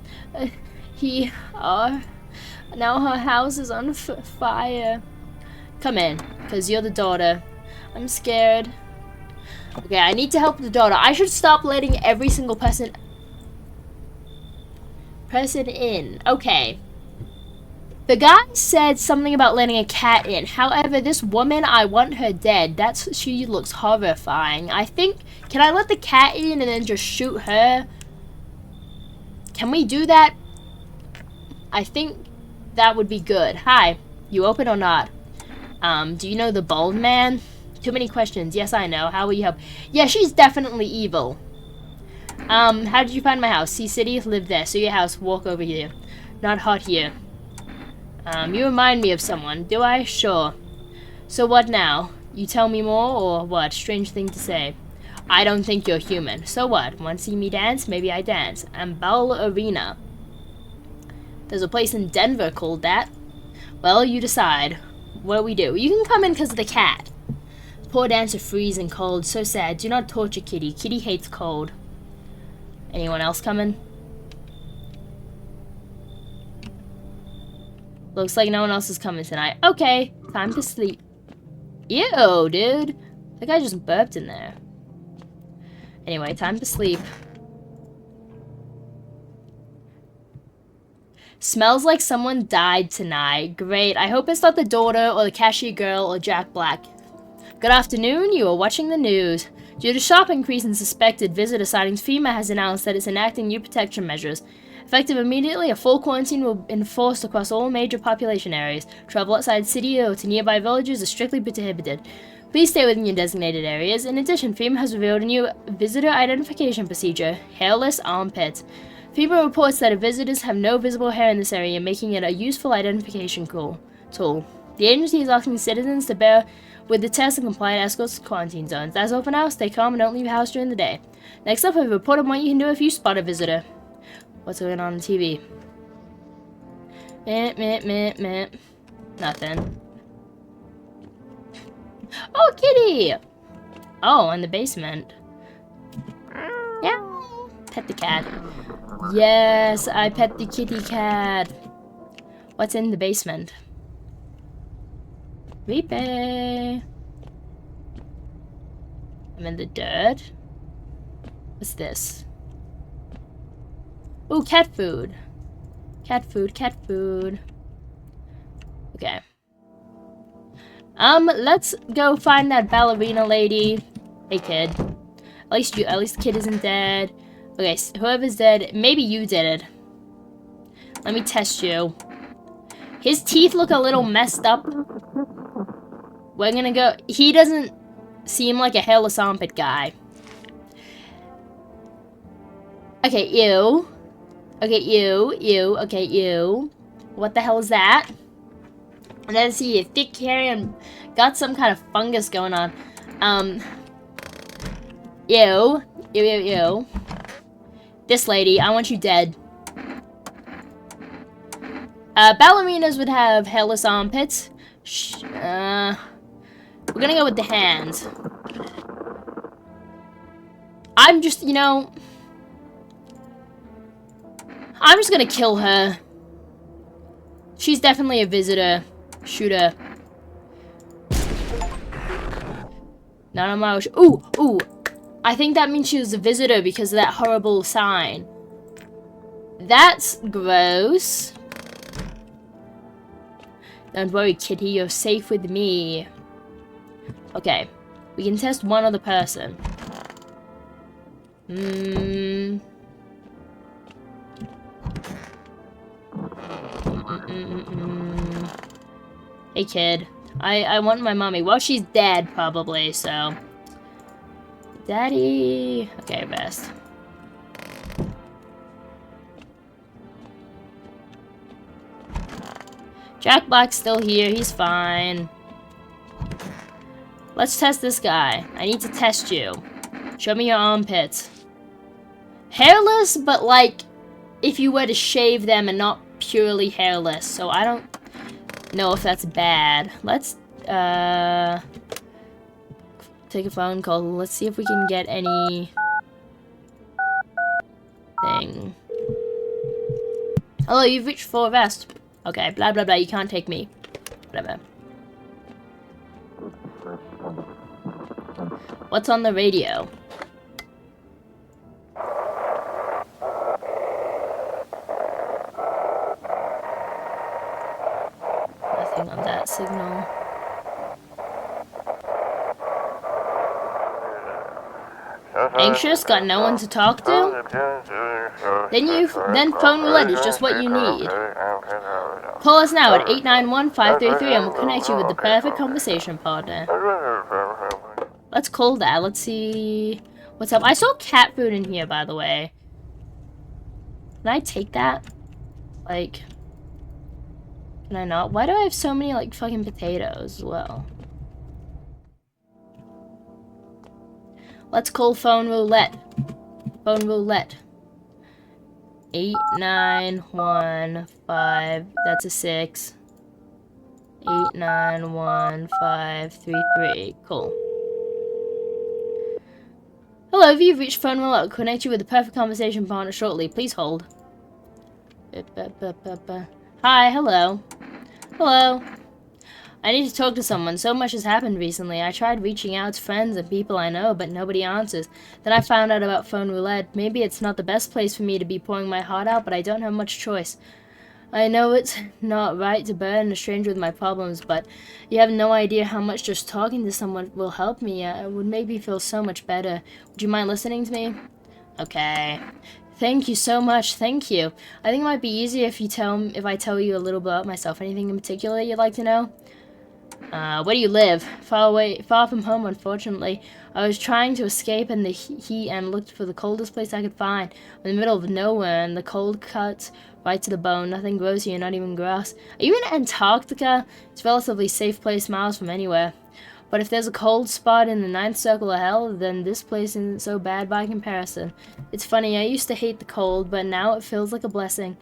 Now her house is on fire. Come in, because you're the daughter. I'm scared. Okay, I need to help the daughter. I should stop letting every single person in. Okay. The guy said something about letting a cat in. However, this woman, I want her dead. She looks horrifying. I think, can I let the cat in and then just shoot her? Can we do that? I think that would be good. Hi, you open or not? Do you know the bald man? Too many questions. Yes, I know. How will you help? Yeah, she's definitely evil. How did you find my house? Sea City? Live there. So your house, walk over here. Not hot here. You remind me of someone. Do I? Sure. So what now? You tell me more, or what? Strange thing to say. I don't think you're human. So what? Want to see me dance? Maybe I dance. I'm Bell Arena. There's a place in Denver called that. Well, you decide. What do we do? You can come in because of the cat. Poor dancer freezing cold. So sad. Do not torture Kitty. Kitty hates cold. Anyone else coming? Looks like no one else is coming tonight. Okay, time to sleep. Ew, dude. That guy just burped in there. Anyway, time to sleep. Smells like someone died tonight. Great. I hope it's not the daughter or the cashier girl or Jack Black. Good afternoon. You are watching the news. Due to sharp increase in suspected visitor sightings, FEMA has announced that it's enacting new protection measures. Effective immediately, a full quarantine will be enforced across all major population areas. Travel outside city or to nearby villages is strictly prohibited. Please stay within your designated areas. In addition, FEMA has revealed a new visitor identification procedure, hairless armpits. FEMA reports that visitors have no visible hair in this area, making it a useful identification tool. The agency is asking citizens to bear with the test and compliant escorts to quarantine zones. That's all for now. Stay calm and don't leave your house during the day. Next up, I've reported what you can do if you spot a visitor. What's going on TV? Meh. Nothing. Oh, kitty! Oh, in the basement. Yeah. Pet the cat. Yes, I pet the kitty cat. What's in the basement? Creepy. I'm in the dirt. What's this? Ooh, cat food. Cat food. Okay. Let's go find that ballerina lady. Hey, kid. At least the kid isn't dead. Okay, so whoever's dead, maybe you did it. Let me test you. His teeth look a little messed up. We're gonna go. He doesn't seem like a hairless armpit guy. Okay, you. Okay, you. Okay, you. What the hell is that? And then see, thick hair and got some kind of fungus going on. You. This lady, I want you dead. Ballerinas would have hairless armpits. We're gonna go with the hands. I'm just, you know... I'm just gonna kill her. She's definitely a visitor. Shoot her. None of my... Ooh. I think that means she was a visitor because of that horrible sign. That's gross. Don't worry, kitty. You're safe with me. Okay. We can test one other person. Hey, kid. I want my mommy. Well, she's dead, probably, so... Daddy... Okay, best. Jack Black's still here. He's fine. Let's test this guy. I need to test you. Show me your armpits. Hairless, but like, if you were to shave them and not purely hairless. So I don't know if that's bad. Let's, take a phone call. Let's see if we can get any thing. Hello, you've reached full vest. Okay, blah blah blah, you can't take me. Whatever. What's on the radio? Nothing on that signal. Anxious? Got no one to talk to? Then phone roulette is just what you need. Call us now at 891-533 and we'll connect you with the perfect conversation partner. Let's call that. Let's see what's up. I saw cat food in here, by the way. Can I take that? Like, can I not? Why do I have so many, like, fucking potatoes as well? Let's call phone roulette. Phone roulette. 8915. That's a 6. 891533. Cool. Hello, if you've reached phone roulette, I'll connect you with the perfect conversation partner shortly. Please hold. Hi, hello. Hello. I need to talk to someone. So much has happened recently. I tried reaching out to friends and people I know, but nobody answers. Then I found out about phone roulette. Maybe it's not the best place for me to be pouring my heart out, but I don't have much choice. I know it's not right to burden a stranger with my problems, but you have no idea how much just talking to someone will help me. It would make me feel so much better. Would you mind listening to me? Okay. Thank you so much. Thank you. I think it might be easier if I tell you a little bit about myself. Anything in particular you'd like to know? Where do you live? Far from home, unfortunately. I was trying to escape in the heat and looked for the coldest place I could find. I'm in the middle of nowhere, and the cold cuts right to the bone. Nothing grows here, not even grass. Are you in Antarctica? It's a relatively safe place, miles from anywhere. But if there's a cold spot in the ninth circle of hell, then this place isn't so bad by comparison. It's funny, I used to hate the cold, but now it feels like a blessing.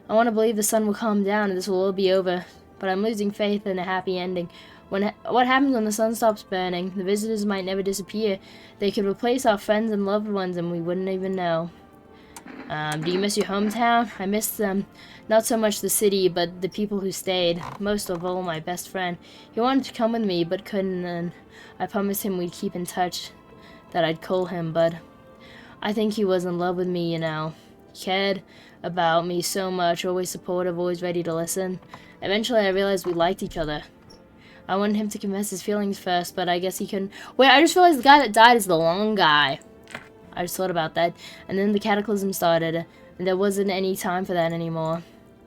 I want to believe the sun will calm down and this will all be over. But I'm losing faith in a happy ending. What happens when the sun stops burning? The visitors might never disappear. They could replace our friends and loved ones and we wouldn't even know. Do you miss your hometown? I miss them. Not so much the city, but the people who stayed. Most of all, my best friend. He wanted to come with me, but couldn't, and I promised him we'd keep in touch, that I'd call him, but I think he was in love with me, you know. He cared about me so much, always supportive, always ready to listen. Eventually, I realized we liked each other. I wanted him to confess his feelings first, but I guess he couldn't. Wait, I just realized the guy that died is the long guy. I just thought about that. And then the cataclysm started, and there wasn't any time for that anymore.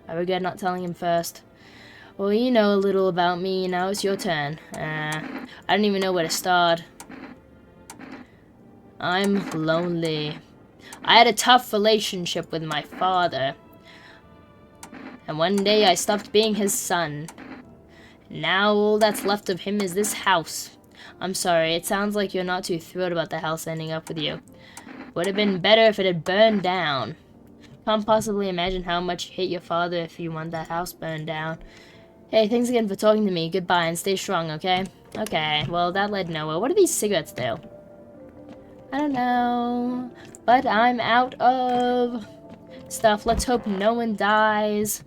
I regret not telling him first. Well, you know a little about me, now it's your turn. I don't even know where to start. I'm lonely. I had a tough relationship with my father. And one day I stopped being his son. Now all that's left of him is this house. I'm sorry, it sounds like you're not too thrilled about the house ending up with you. Would have been better if it had burned down. Can't possibly imagine how much you hate your father if you want that house burned down. Hey, thanks again for talking to me. Goodbye and stay strong, okay? Okay, well that led nowhere. What do these cigarettes do? I don't know. But I'm out of stuff. Let's hope no one dies.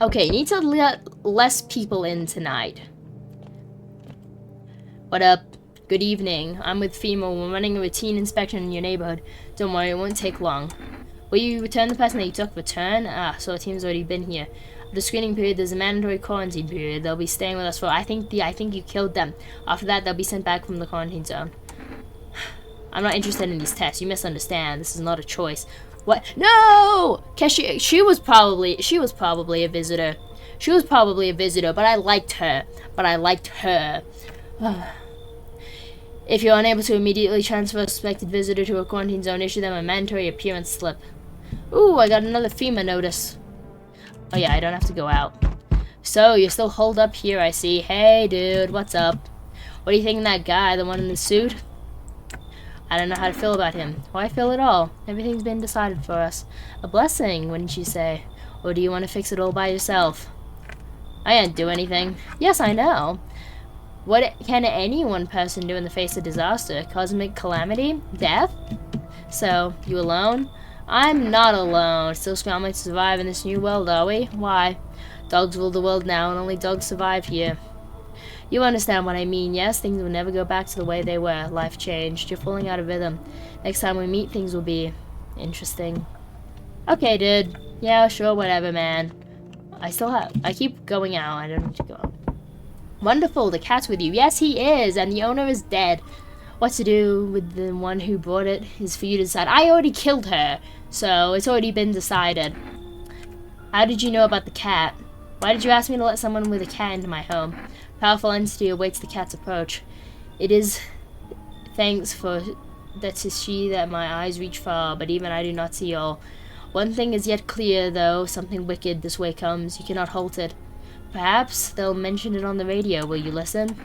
Okay, need to let less people in tonight. What up? Good evening. I'm with FEMA. We're running a routine inspection in your neighborhood. Don't worry, it won't take long. Will you return the person that you took? Return? Ah, so the team's already been here. The screening period, there's a mandatory quarantine period. They'll be staying with us for, I think you killed them. After that, they'll be sent back from the quarantine zone. I'm not interested in these tests. You misunderstand. This is not a choice. What? No! She was probably a visitor. She was probably a visitor, but I liked her. If you're unable to immediately transfer a suspected visitor to a quarantine zone, issue them a mandatory appearance slip. Ooh, I got another FEMA notice. Oh yeah, I don't have to go out. So, you're still holed up here, I see. Hey, dude, what's up? What do you think of that guy, the one in the suit? I don't know how to feel about him. Why feel at all? Everything's been decided for us. A blessing, wouldn't you say? Or do you want to fix it all by yourself? I can't do anything. Yes, I know. What can any one person do in the face of disaster? Cosmic calamity? Death? So, you alone? I'm not alone. Still scrambling to survive in this new world, are we? Why? Dogs rule the world now, and only dogs survive here. You understand what I mean, yes? Things will never go back to the way they were. Life changed. You're falling out of rhythm. Next time we meet, things will be interesting. Okay, dude. Yeah, sure, whatever, man. I keep going out. I don't need to go out. Wonderful, the cat's with you. Yes, he is, and the owner is dead. What to do with the one who brought it is for you to decide. I already killed her, so it's already been decided. How did you know about the cat? Why did you ask me to let someone with a cat into my home? Powerful entity awaits the cat's approach. It is thanks for that to she that my eyes reach far, but even I do not see all. One thing is yet clear, though, something wicked this way comes. You cannot halt it. Perhaps they'll mention it on the radio. Will you listen?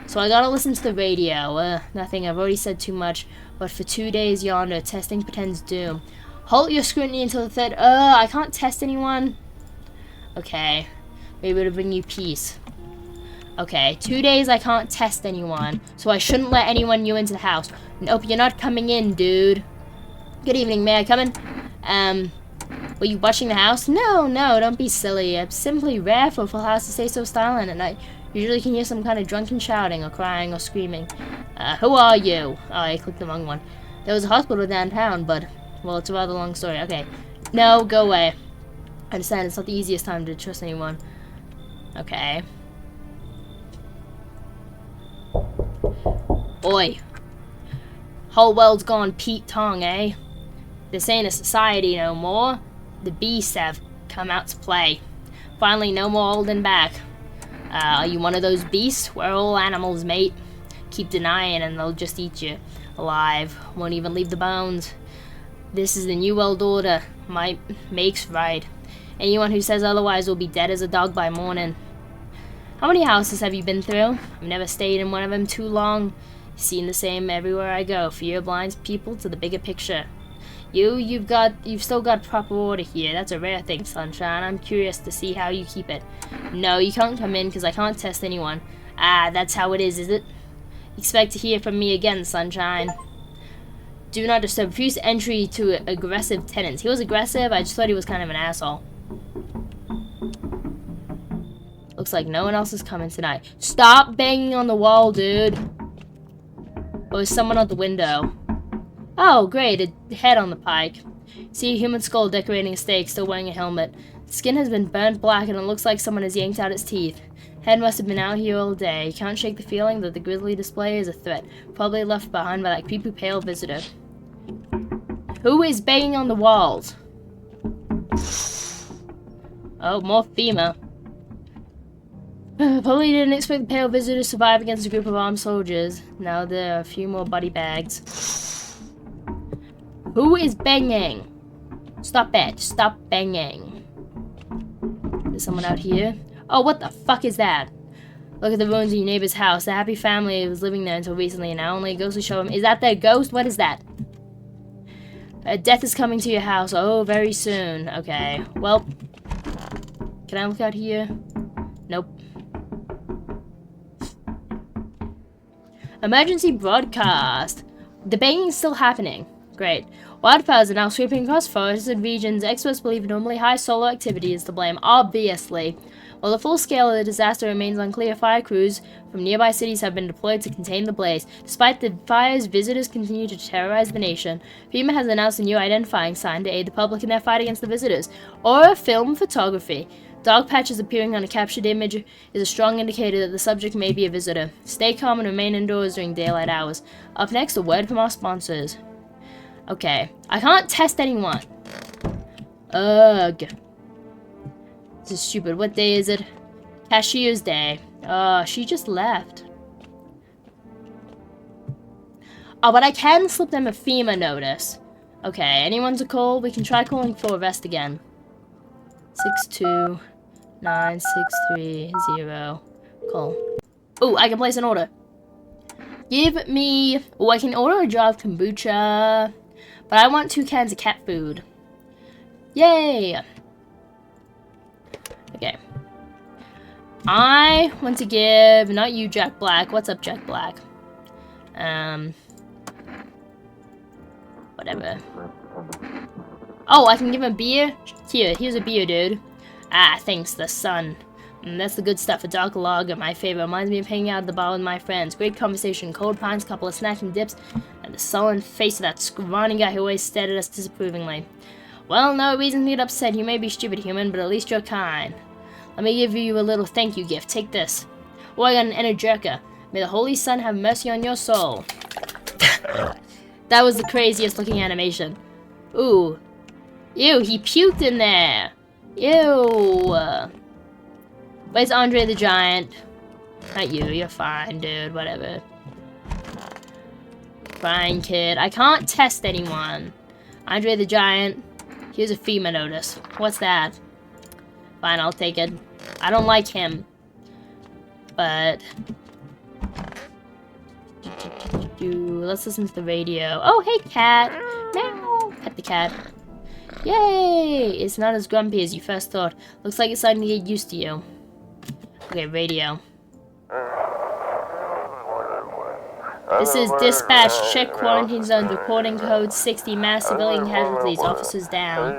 So I gotta listen to the radio. Nothing, I've already said too much. But for 2 days yonder, testing pretends doom. Halt your scrutiny until the third. I can't test anyone. Okay. Maybe it'll bring you peace. Okay, 2 days I can't test anyone, so I shouldn't let anyone new into the house. Nope, you're not coming in, dude. Good evening, may I come in? Were you watching the house? No, don't be silly. It's simply rare for a full house to stay so silent at night. Usually you can hear some kind of drunken shouting or crying or screaming. Who are you? Oh, I clicked the wrong one. There was a hospital downtown, but, well, it's a rather long story. Okay. No, go away. I understand it's not the easiest time to trust anyone. Okay. Oi. Whole world's gone Pete Tong, eh? This ain't a society no more. The beasts have come out to play. Finally, no more holding back. Are you one of those beasts? We're all animals, mate. Keep denying and they'll just eat you. Alive. Won't even leave the bones. This is the New World Order. Might makes right. Anyone who says otherwise will be dead as a dog by morning. How many houses have you been through? I've never stayed in one of them too long. Seen the same everywhere I go. Fear blinds people to the bigger picture. You've still got proper order here. That's a rare thing, Sunshine. I'm curious to see how you keep it. No, you can't come in because I can't test anyone. Ah, that's how it is it? Expect to hear from me again, Sunshine. Do not disturb. Refuse entry to aggressive tenants. He was aggressive. I just thought he was kind of an asshole. Looks like no one else is coming tonight. Stop banging on the wall, dude. Oh, there's someone at the window. Oh, great, a head on the pike. See a human skull decorating a stake, still wearing a helmet. The skin has been burnt black and it looks like someone has yanked out its teeth. Head must have been out here all day. You can't shake the feeling that the grisly display is a threat, probably left behind by that creepy pale visitor. Who is banging on the walls? Oh, more FEMA. Probably didn't expect the pale visitor to survive against a group of armed soldiers. Now there are a few more body bags. Who is banging? Stop it. Stop banging. There's someone out here. Oh, what the fuck is that? Look at the ruins of your neighbor's house. The happy family was living there until recently, and now only a ghost will show him. Is that their ghost? What is that? Death is coming to your house. Oh, very soon. Okay. Well, can I look out here? Nope. Emergency broadcast. The banging is still happening. Great. Wildfires are now sweeping across forested regions. Experts believe normally high solar activity is to blame, obviously. While the full scale of the disaster remains unclear, fire crews from nearby cities have been deployed to contain the blaze. Despite the fires, visitors continue to terrorize the nation. FEMA has announced a new identifying sign to aid the public in their fight against the visitors. Or film photography. Dark patches appearing on a captured image is a strong indicator that the subject may be a visitor. Stay calm and remain indoors during daylight hours. Up next, a word from our sponsors. Okay, I can't test anyone. Ugh. This is stupid. What day is it? Cashier's Day. Oh, she just left. Oh, but I can slip them a FEMA notice. Okay, anyone's a call? We can try calling for a rest again. 6296330. Call. Oh, I can place an order. Give me... Oh, I can order a jar of kombucha. But I want 2 cans of cat food. Yay! Okay. I want to give... Not you, Jack Black. What's up, Jack Black? Whatever. Oh, I can give him beer? Here's a beer, dude. Ah, thanks, the sun. That's the good stuff. A dark lager, my favorite. Reminds me of hanging out at the bar with my friends. Great conversation, cold pines, couple of snacks and dips, and the sullen face of that scrawny guy who always stared at us disapprovingly. Well, no reason to get upset. You may be stupid, human, but at least you're kind. Let me give you a little thank you gift. Take this. Oh, I got an Energica. May the Holy Sun have mercy on your soul. That was the craziest looking animation. Ooh. Ew, he puked in there. Ew. Where's Andre the Giant? Not you, you're fine, dude, whatever. Fine, kid. I can't test anyone. Andre the Giant. Here's a FEMA notice. What's that? Fine, I'll take it. I don't like him. But... Let's listen to the radio. Oh, hey, cat. Meow. Pet the cat. Yay! It's not as grumpy as you first thought. Looks like it's starting to get used to you. Okay, radio. This is dispatch. Check quarantine zone. Reporting code 60. Mass civilian casualties. Officers down.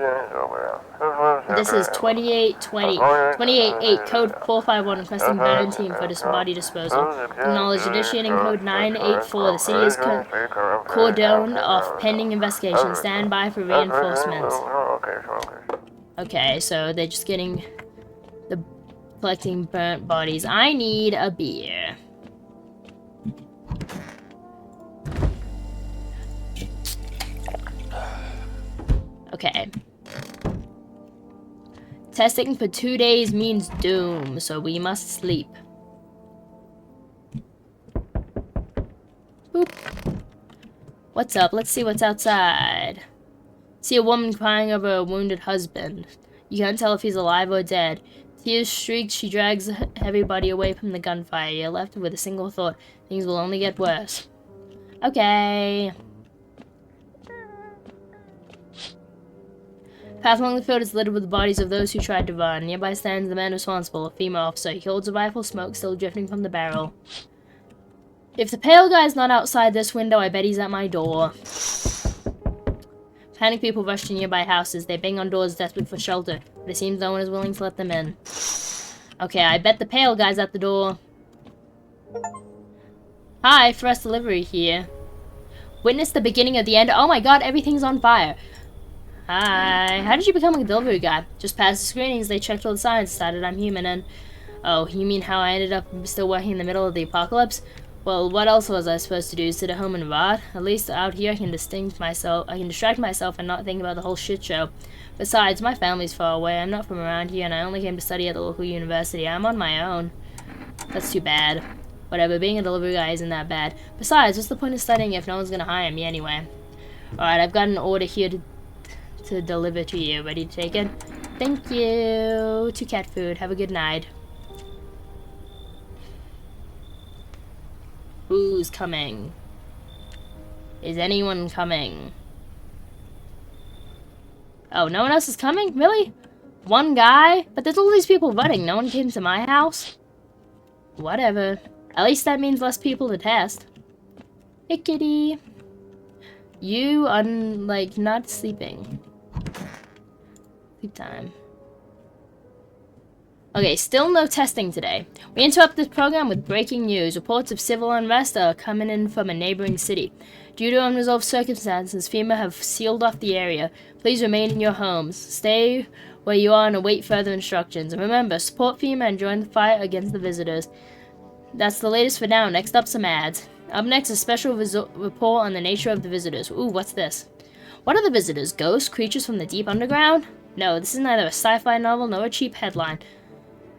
This is 28-8. Code 451. Requesting veteran team for this body disposal. Acknowledge. Initiating code 984. The city is cordoned off pending investigation. Stand by for reinforcements. Okay, so they're just getting the collecting burnt bodies. I need a beer. Okay. Testing for 2 days means doom, so we must sleep. Boop. What's up? Let's see what's outside. See a woman crying over a wounded husband. You can't tell if he's alive or dead. Tears streaked, she drags everybody away from the gunfire. You're left with a single thought. Things will only get worse. Okay. Path along the field is littered with the bodies of those who tried to run. Nearby stands the man responsible, a female officer. He holds a rifle, smoke still drifting from the barrel. If the pale guy's not outside this window, I bet he's at my door. Panicked people rush to nearby houses. They bang on doors, desperate for shelter. But it seems no one is willing to let them in. Okay, I bet the pale guy's at the door. Hi, Fresh Delivery here. Witness the beginning of the end. Oh my god, everything's on fire. Hi. How did you become a delivery guy? Just past the screenings, they checked all the signs, decided I'm human, and... Oh, you mean how I ended up still working in the middle of the apocalypse? Well, what else was I supposed to do? Sit at home and rot? At least out here I can distract myself and not think about the whole shit show. Besides, my family's far away. I'm not from around here, and I only came to study at the local university. I'm on my own. That's too bad. Whatever, being a delivery guy isn't that bad. Besides, what's the point of studying if no one's gonna hire me anyway? Alright, I've got an order here to deliver to you. Ready to take it? Thank you. To cat food. Have a good night. Who's coming? Is anyone coming? Oh, no one else is coming? Really? One guy? But there's all these people running. No one came to my house? Whatever. At least that means less people to test. Hey, kitty. You are, like, not sleeping. Sleep time. Okay, still no testing today. We interrupt this program with breaking news. Reports of civil unrest are coming in from a neighboring city. Due to unresolved circumstances, FEMA have sealed off the area. Please remain in your homes. Stay where you are and await further instructions. And remember, support FEMA and join the fight against the visitors. That's the latest for now. Next up, some ads. Up next, a special report on the nature of the visitors. Ooh, what's this? What are the visitors? Ghosts? Creatures from the deep underground? No, this is neither a sci-fi novel nor a cheap headline.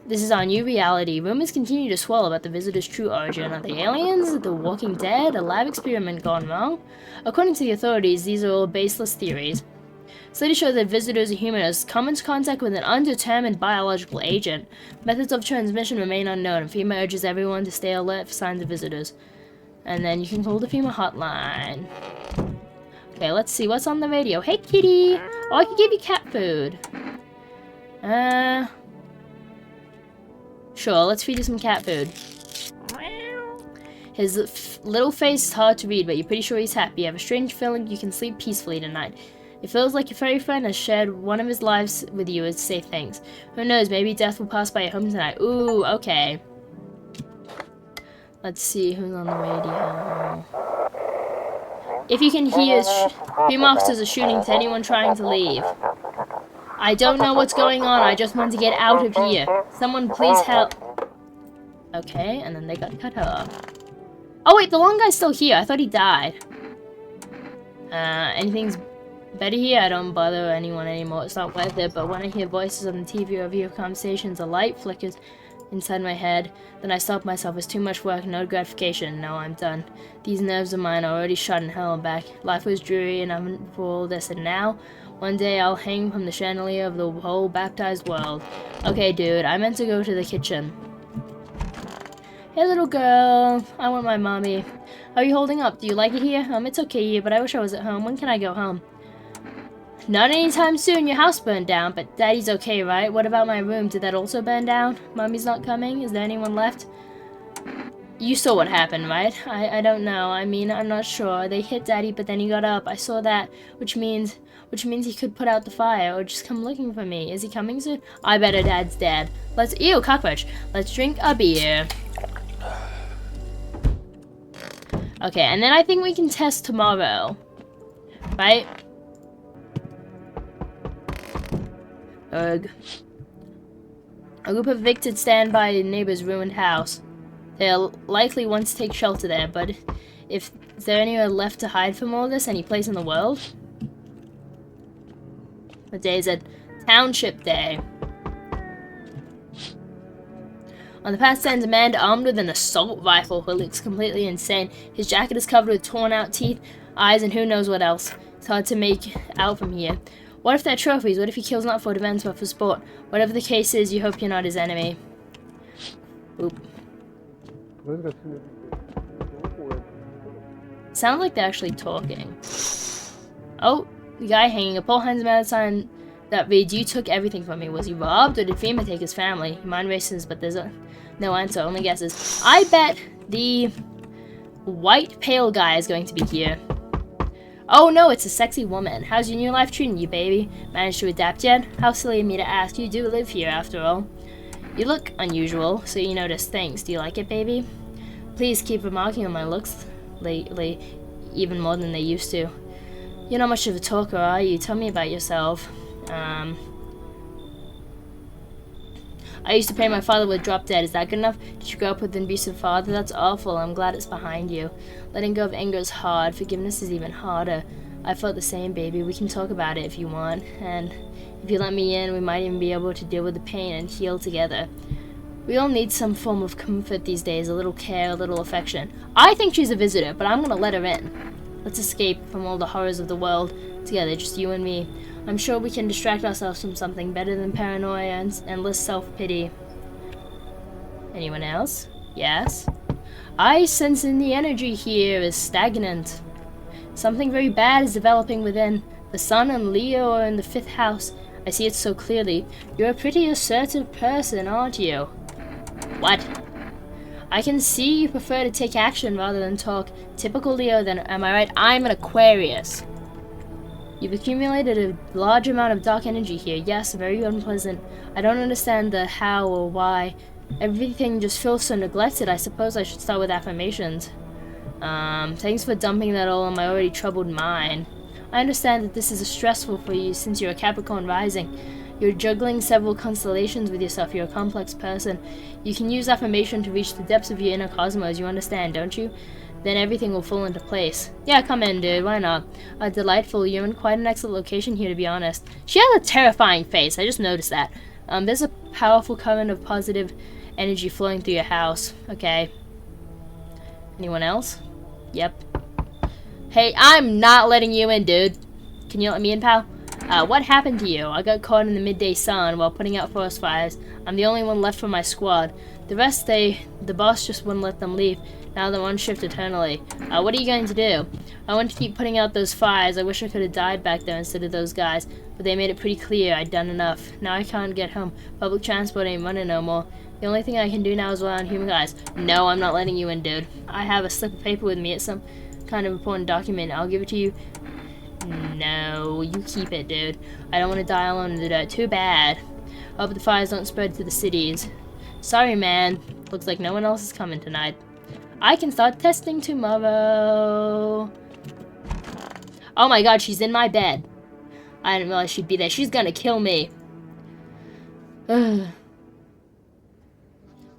This is our new reality. Rumors continue to swirl about the visitors' true origin. Are they aliens? The Walking Dead? A lab experiment gone wrong? According to the authorities, these are all baseless theories. Studies show that visitors are humans come into contact with an undetermined biological agent. Methods of transmission remain unknown, and FEMA urges everyone to stay alert for signs of visitors. And then you can call the FEMA hotline. Okay, let's see what's on the radio. Hey, kitty! Oh, I can give you cat food. Sure, let's feed you some cat food. His little face is hard to read, but you're pretty sure he's happy. You have a strange feeling you can sleep peacefully tonight. It feels like your furry friend has shared one of his lives with you to say thanks. Who knows, maybe death will pass by your home tonight. Ooh, okay. Let's see who's on the radio. If you can hear, FEMA officers are shooting to anyone trying to leave. I don't know what's going on, I just want to get out of here. Someone please help. Okay, and then they got cut off. Oh wait, the long guy's still here. I thought he died. Anything's better here? I don't bother anyone anymore. It's not worth it, but when I hear voices on the TV or view conversations, a light flickers inside my head. Then I stop myself. It's too much work, no gratification. No, I'm done. These nerves of mine are already shot in hell and back. Life was dreary and I'm for all this, and now, one day I'll hang from the chandelier of the whole baptized world. Okay, dude, I meant to go to the kitchen. Hey, little girl. I want my mommy. How are you holding up? Do you like it here? It's okay here, but I wish I was at home. When can I go home? Not anytime soon. Your house burned down, but Daddy's okay, right? What about my room? Did that also burn down? Mommy's not coming? Is there anyone left? You saw what happened, right? I don't know. I mean, I'm not sure. They hit Daddy, but then he got up. I saw that, which means he could put out the fire or just come looking for me. Is he coming soon? I bet her dad's dead. Ew, cockroach. Let's drink a beer. Okay, and then I think we can test tomorrow. Right? Ugh. A group of evicted stand by a neighbor's ruined house. They'll likely want to take shelter there, but if there anywhere left to hide from all this, any place in the world? What day is it? Township Day. On the path stands a man armed with an assault rifle who looks completely insane. His jacket is covered with torn out teeth, eyes, and who knows what else. It's hard to make out from here. What if they're trophies? What if he kills not for defense but for sport? Whatever the case is, you hope you're not his enemy. Oop. Sounds like they're actually talking. Oh, the guy hanging a pole hands him out a sign that reads, "You took everything from me." Was he robbed or did FEMA take his family? Mind races, but there's no answer, only guesses. I bet the white pale guy is going to be here. Oh no, it's a sexy woman. How's your new life treating you, baby? Managed to adapt yet? How silly of me to ask. You do live here, after all. You look unusual, so you notice things. Do you like it, baby? Please keep remarking on my looks lately, even more than they used to. You're not much of a talker, are you? Tell me about yourself. I used to pray my father would drop dead. Is that good enough? Did you grow up with an abusive father? That's awful. I'm glad it's behind you. Letting go of anger is hard. Forgiveness is even harder. I felt the same, baby. We can talk about it if you want. And if you let me in, we might even be able to deal with the pain and heal together. We all need some form of comfort these days. A little care, a little affection. I think she's a visitor, but I'm gonna let her in. Let's escape from all the horrors of the world together, just you and me. I'm sure we can distract ourselves from something better than paranoia and endless self-pity. Anyone else? Yes? I sense in the energy here is stagnant. Something very bad is developing within. The sun and Leo are in the 5th house. I see it so clearly. You're a pretty assertive person, aren't you? What? I can see you prefer to take action rather than talk. Typical Leo then, am I right? I'm an Aquarius. You've accumulated a large amount of dark energy here. Yes, very unpleasant. I don't understand the how or why. Everything just feels so neglected. I suppose I should start with affirmations. Thanks for dumping that all on my already troubled mind. I understand that this is stressful for you since you're a Capricorn rising. You're juggling several constellations with yourself. You're a complex person. You can use affirmation to reach the depths of your inner cosmos. You understand, don't you? Then everything will fall into place. Yeah, come in, dude. Why not? Delightful. You're in quite an excellent location here, to be honest. She has a terrifying face. I just noticed that. There's a powerful current of positive energy flowing through your house. Okay. Anyone else? Yep. Hey, I'm not letting you in, dude. Can you let me in, pal? What happened to you? I got caught in the midday sun while putting out forest fires. I'm the only one left from my squad. The rest, the boss just wouldn't let them leave. Now they're on shift eternally. What are you going to do? I want to keep putting out those fires. I wish I could have died back there instead of those guys, but they made it pretty clear I'd done enough. Now I can't get home. Public transport ain't running no more. The only thing I can do now is rely on human guys. No, I'm not letting you in, dude. I have a slip of paper with me. It's some kind of important document. I'll give it to you. No, you keep it, dude. I don't want to die alone in the dirt. Too bad. Hope the fires don't spread to the cities. Sorry, man. Looks like no one else is coming tonight. I can start testing tomorrow. Oh my god, she's in my bed. I didn't realize she'd be there. She's gonna kill me.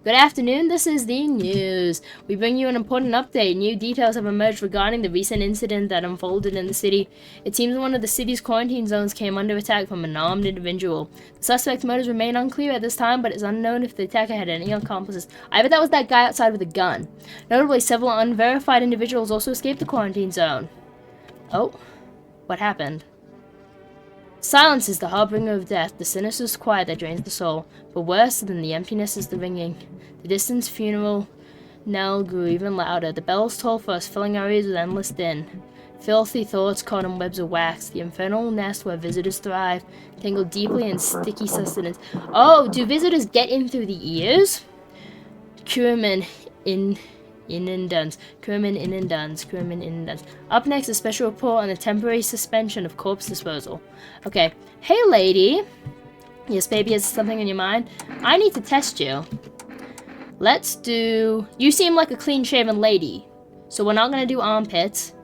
Good afternoon, this is the news. We bring you an important update. New details have emerged regarding the recent incident that unfolded in the city. It seems one of the city's quarantine zones came under attack from an armed individual. The suspect's motives remain unclear at this time, but it's unknown if the attacker had any accomplices. I bet that was that guy outside with a gun. Notably, several unverified individuals also escaped the quarantine zone. Oh, what happened? Silence is the harbinger of death, the sinister quiet that drains the soul. But worse than the emptiness is the ringing. The distant funeral knell grew even louder. The bells tolled for us, filling our ears with endless din. Filthy thoughts caught in webs of wax, the infernal nest where visitors thrive, tangled deeply in sticky sustenance. Oh, do visitors get in through the ears? Crewmen In and duns. Crewman in and duns. Crewman in and duns. Up next, a special report on the temporary suspension of corpse disposal. Okay. Hey, lady. Yes, baby, is something in your mind? I need to test you. Let's do... You seem like a clean-shaven lady. So we're not gonna do armpits.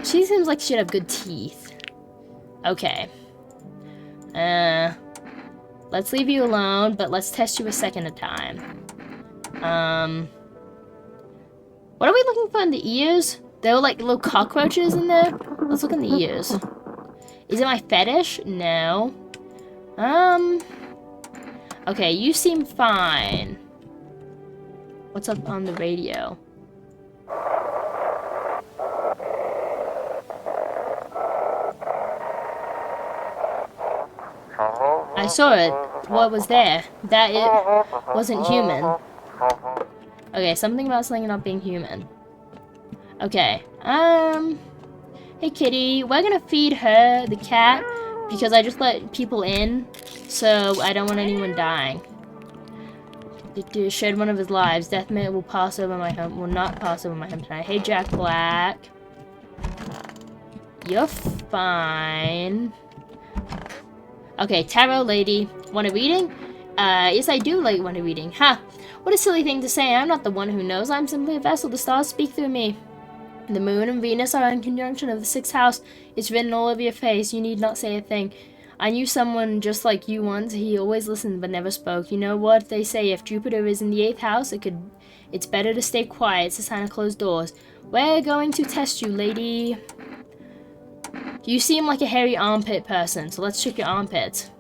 She seems like she'd have good teeth. Okay. Let's leave you alone, but let's test you a second at a time. What are we looking for in the ears? There were like little cockroaches in there. Let's look in the ears. Is it my fetish? No. Okay, you seem fine. What's up on the radio? I saw it. What was there? That it wasn't human. Okay, something about something not being human. Okay, hey kitty, we're gonna feed her, the cat, because I just let people in, so I don't want anyone dying. Shed one of his lives. Deathmate will pass over my home. Will not pass over my home tonight. Hey, Jack Black. You're fine. Okay, tarot lady. Want a reading? Yes, I do like want a reading. Ha! What a silly thing to say. I'm not the one who knows. I'm simply a vessel. The stars speak through me. The moon and Venus are in conjunction of the 6th house. It's written all over your face. You need not say a thing. I knew someone just like you once. He always listened but never spoke. You know what they say, if Jupiter is in the 8th house, it's better to stay quiet. It's a sign of closed doors. We're going to test you, lady. You seem like a hairy armpit person, so let's check your armpits.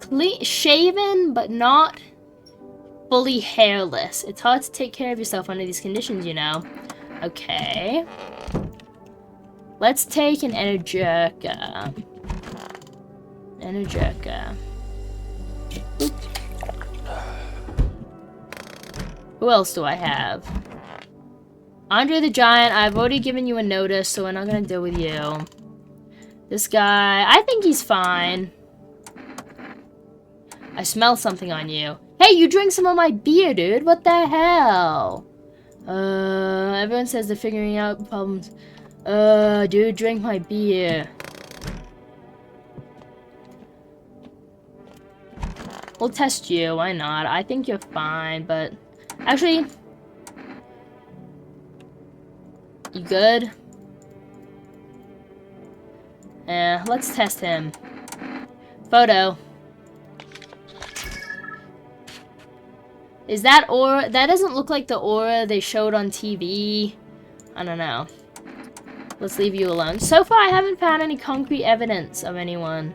Clean shaven, but not fully hairless. It's hard to take care of yourself under these conditions, you know. Okay. Let's take an Energica. Energica. Who else do I have? Andre the Giant, I've already given you a notice, so we're not gonna deal with you. This guy, I think he's fine. I smell something on you. Hey, you drank some of my beer, dude. What the hell? Everyone says they're figuring out problems. Dude, drink my beer. We'll test you, why not? I think you're fine, but... Actually... You good? Yeah, let's test him. Photo. Is that aura? That doesn't look like the aura they showed on TV. I don't know. Let's leave you alone. So far, I haven't found any concrete evidence of anyone.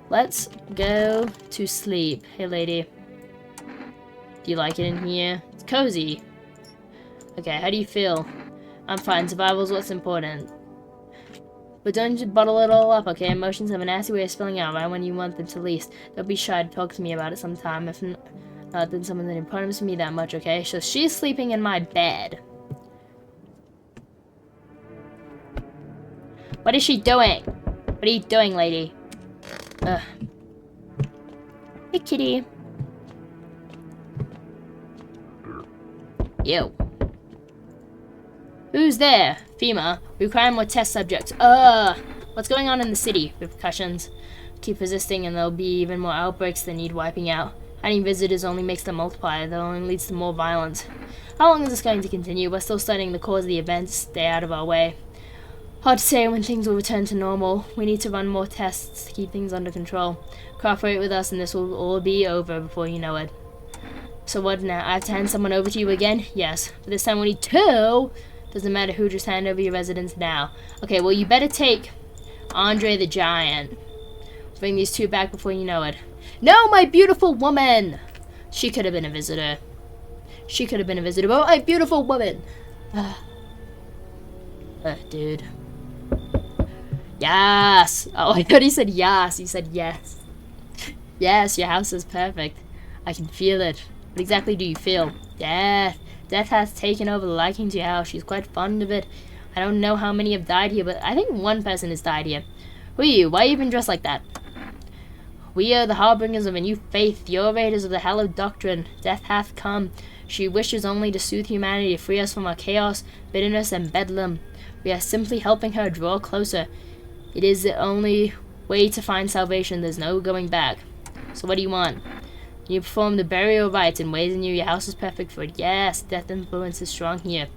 Let's go to sleep. Hey, lady. Do you like it in here? It's cozy. Okay, how do you feel? I'm fine. Survival's what's important. But don't just bottle it all up, okay? Emotions have a nasty way of spilling out right when you want them to least. Don't be shy to talk to me about it sometime. If not, then someone didn't promise me that much, okay? So she's sleeping in my bed. What is she doing? What are you doing, lady? Ugh. Hey, kitty. Yo. Who's there? FEMA. We require more test subjects. What's going on in the city? Repercussions keep resisting and there'll be even more outbreaks that need wiping out. Hiding visitors only makes them multiply. That only leads to more violence. How long is this going to continue? We're still studying the cause of the events. Stay out of our way. Hard to say when things will return to normal. We need to run more tests to keep things under control. Cooperate with us and this will all be over before you know it. So what now? I have to hand someone over to you again? Yes. But this time we need 2! Doesn't matter who, just hand over your residence now. Okay, well you better take Andre the Giant. Bring these 2 back before you know it. No, my beautiful woman! She could have been a visitor. She could have been a visitor. Oh, my beautiful woman! Dude. Yes! Oh, I thought he said yes. He said yes. Yes, your house is perfect. I can feel it. What exactly do you feel? Death. Death has taken over the liking to your house. She's quite fond of it. I don't know how many have died here, but I think 1 person has died here. Who are you? Why are you even dressed like that? We are the harbingers of a new faith, the orators of the hallowed doctrine. Death hath come. She wishes only to soothe humanity, to free us from our chaos, bitterness, and bedlam. We are simply helping her draw closer. It is the only way to find salvation. There's no going back. So what do you want? You perform the burial rites in ways you knew your house is perfect for it. Yes, death influence is strong here.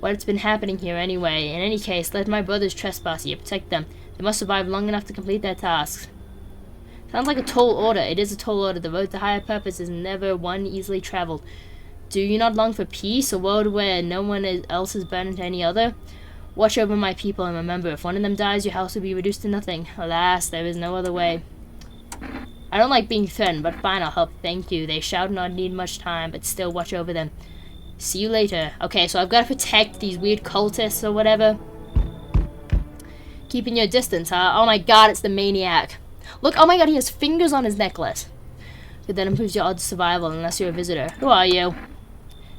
What's been happening here anyway? In any case, let my brothers trespass here. Protect them. They must survive long enough to complete their tasks. Sounds like a tall order. It is a tall order. The road to higher purpose is never one easily traveled. Do you not long for peace, a world where no one else is burdened to any other? Watch over my people and remember, if one of them dies, your house will be reduced to nothing. Alas, there is no other way. I don't like being threatened, but fine, I'll help. Thank you. They shall not need much time, but still watch over them. See you later. Okay, so I've got to protect these weird cultists or whatever. Keeping your distance, huh? Oh my god, it's the maniac. Look, oh my god, he has fingers on his necklace. Good, that improves your odds of survival unless you're a visitor. Who are you?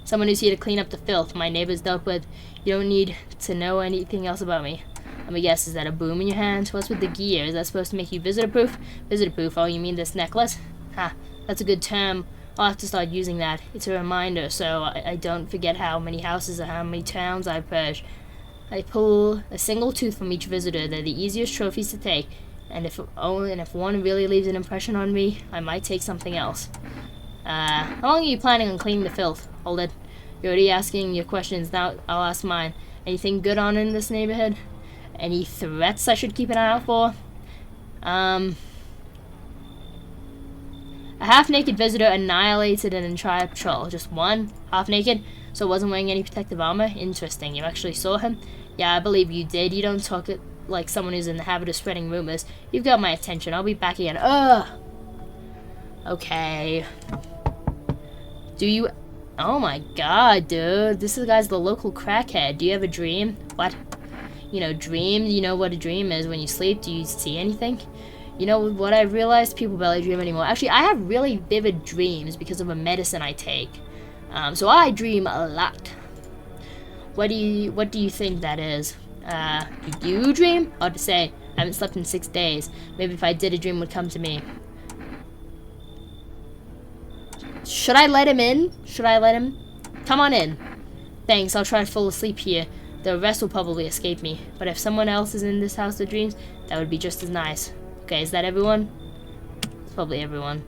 Someone who's here to clean up the filth my neighbors dealt with. You don't need to know anything else about me. Let me guess, is that a boom in your hand? What's with the gear? Is that supposed to make you visitor-proof? Visitor-proof? Oh, you mean this necklace? Ha, that's a good term. I'll have to start using that. It's a reminder, so I don't forget how many houses and how many towns I've purged. I pull a single tooth from each visitor. They're the easiest trophies to take. And if one really leaves an impression on me, I might take something else. How long are you planning on cleaning the filth? Hold it. You're already asking your questions, now I'll ask mine. Anything good on in this neighborhood? Any threats I should keep an eye out for? A half-naked visitor annihilated an entire patrol. Just one? Half-naked? So wasn't wearing any protective armor? Interesting. You actually saw him? Yeah, I believe you did. You don't talk it like someone who's in the habit of spreading rumors. You've got my attention. I'll be back again. Ugh! Okay. Do you... Oh my god, dude. This guy's the local crackhead. Do you have a dream? What? You know, dream? You know what a dream is when you sleep? Do you see anything? You know what I've realized? People barely dream anymore. Actually, I have really vivid dreams because of a medicine I take. So I dream a lot. What do you think that is? Do you dream? Hard to say. I haven't slept in 6 days. Maybe if I did, a dream would come to me. Should I let him in? Should I let him? Come on in. Thanks, I'll try to fall asleep here. The rest will probably escape me. But if someone else is in this house of dreams, that would be just as nice. Okay, is that everyone? It's probably everyone.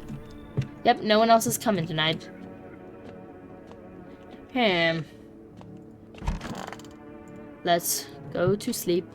Yep, no one else is coming tonight. Let's go to sleep.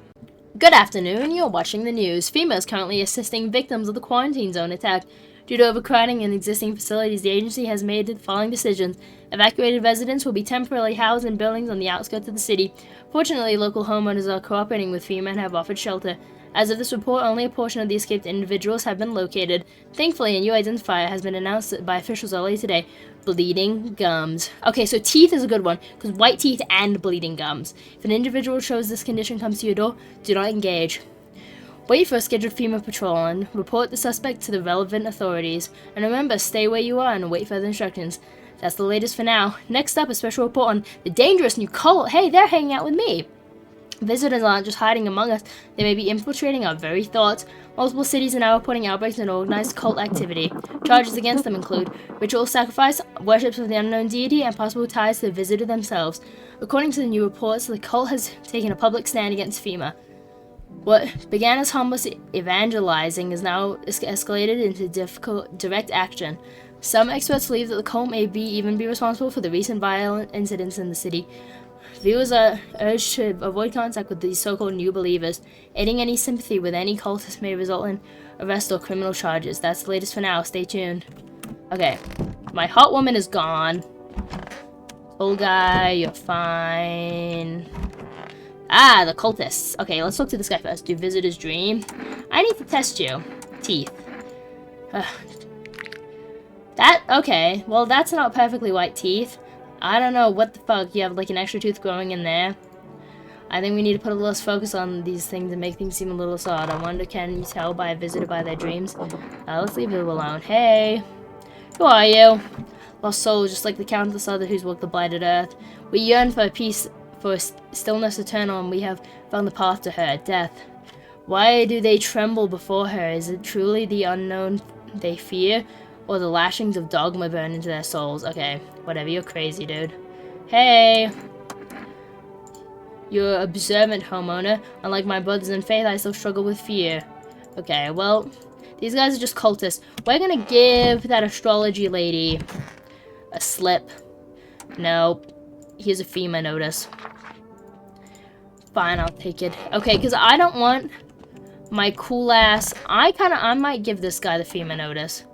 Good afternoon, you're watching the news. FEMA is currently assisting victims of the quarantine zone attack. Due to overcrowding in existing facilities, the agency has made the following decisions. Evacuated residents will be temporarily housed in buildings on the outskirts of the city. Fortunately, local homeowners are cooperating with FEMA and have offered shelter. As of this report, only a portion of the escaped individuals have been located. Thankfully, a new identifier has been announced by officials early today. Bleeding gums. Okay, so teeth is a good one, because white teeth and bleeding gums. If an individual shows this condition comes to your door, do not engage. Wait for a scheduled FEMA patrol and report the suspect to the relevant authorities. And remember, stay where you are and wait for the instructions. That's the latest for now. Next up, a special report on the dangerous new cult. Hey, they're hanging out with me. Visitors aren't just hiding among us, they may be infiltrating our very thoughts. Multiple cities are now reporting outbreaks and organized cult activity. Charges against them include ritual sacrifice, worships of the unknown deity, and possible ties to the visitor themselves. According to the new reports, the cult has taken a public stand against FEMA. What began as harmless evangelizing is now escalated into difficult direct action. Some experts believe that the cult may even be responsible for the recent violent incidents in the city. Viewers are urged to avoid contact with these so-called new believers. Aiding any sympathy with any cultist may result in arrest or criminal charges. That's the latest for now. Stay tuned. Okay. My hot woman is gone. Old guy, you're fine. Ah, the cultists. Okay, let's talk to this guy first. Do visitors dream? I need to test you. Teeth. Okay. Well, that's not perfectly white teeth. I don't know what the fuck. You have like an extra tooth growing in there. I think we need to put a little focus on these things and make things seem a little odd. I wonder, can you tell by a visitor by their dreams? Let's leave it alone. Hey, who are you? Lost soul, just like the countless others who's walked the blighted earth. We yearn for peace, for stillness eternal, and we have found the path to her, death. Why do they tremble before her? Is it truly the unknown they fear, or the lashings of dogma burn into their souls. Okay, whatever, you're crazy, dude. Hey! You're an observant homeowner. Unlike my brothers in faith, I still struggle with fear. Okay, well, these guys are just cultists. We're gonna give that astrology lady a slip. Nope. Here's a FEMA notice. Fine, I'll take it. Okay, because I don't want my cool ass... I might give this guy the FEMA notice.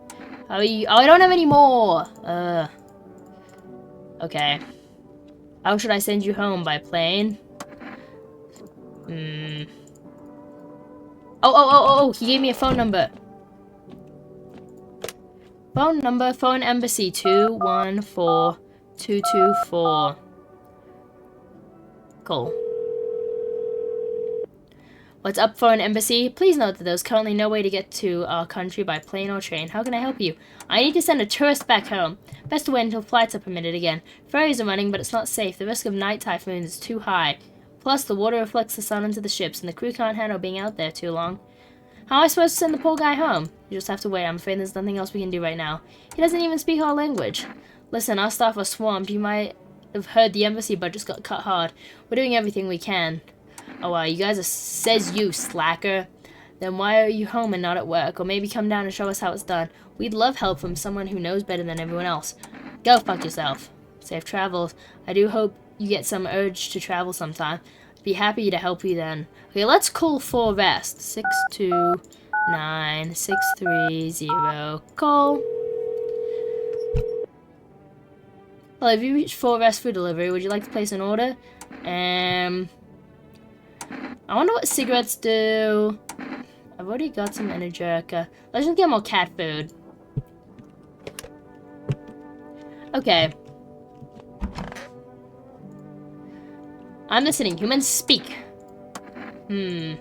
Oh, I don't have any more! Okay. How should I send you home? By plane? Oh, he gave me a phone number. Phone number, phone embassy, 214224. Cool. What's up, foreign embassy? Please note that there's currently no way to get to our country by plane or train. How can I help you? I need to send a tourist back home. Best to wait until flights are permitted again. Ferries are running, but it's not safe. The risk of night typhoons is too high. Plus, the water reflects the sun into the ships, and the crew can't handle being out there too long. How am I supposed to send the poor guy home? You just have to wait. I'm afraid there's nothing else we can do right now. He doesn't even speak our language. Listen, our staff are swamped. You might have heard the embassy budget's got cut hard. We're doing everything we can. Oh wow, you guys are, says you, slacker. Then why are you home and not at work? Or maybe come down and show us how it's done. We'd love help from someone who knows better than everyone else. Go fuck yourself. Safe travels. I do hope you get some urge to travel sometime. I'd be happy to help you then. Okay, let's call for rest. 629630. Call. Well, if you reach full rest for delivery, would you like to place an order? I wonder what cigarettes do. I've already got some Energica. Let's just get more cat food. Okay. I'm listening. Humans speak. Okay,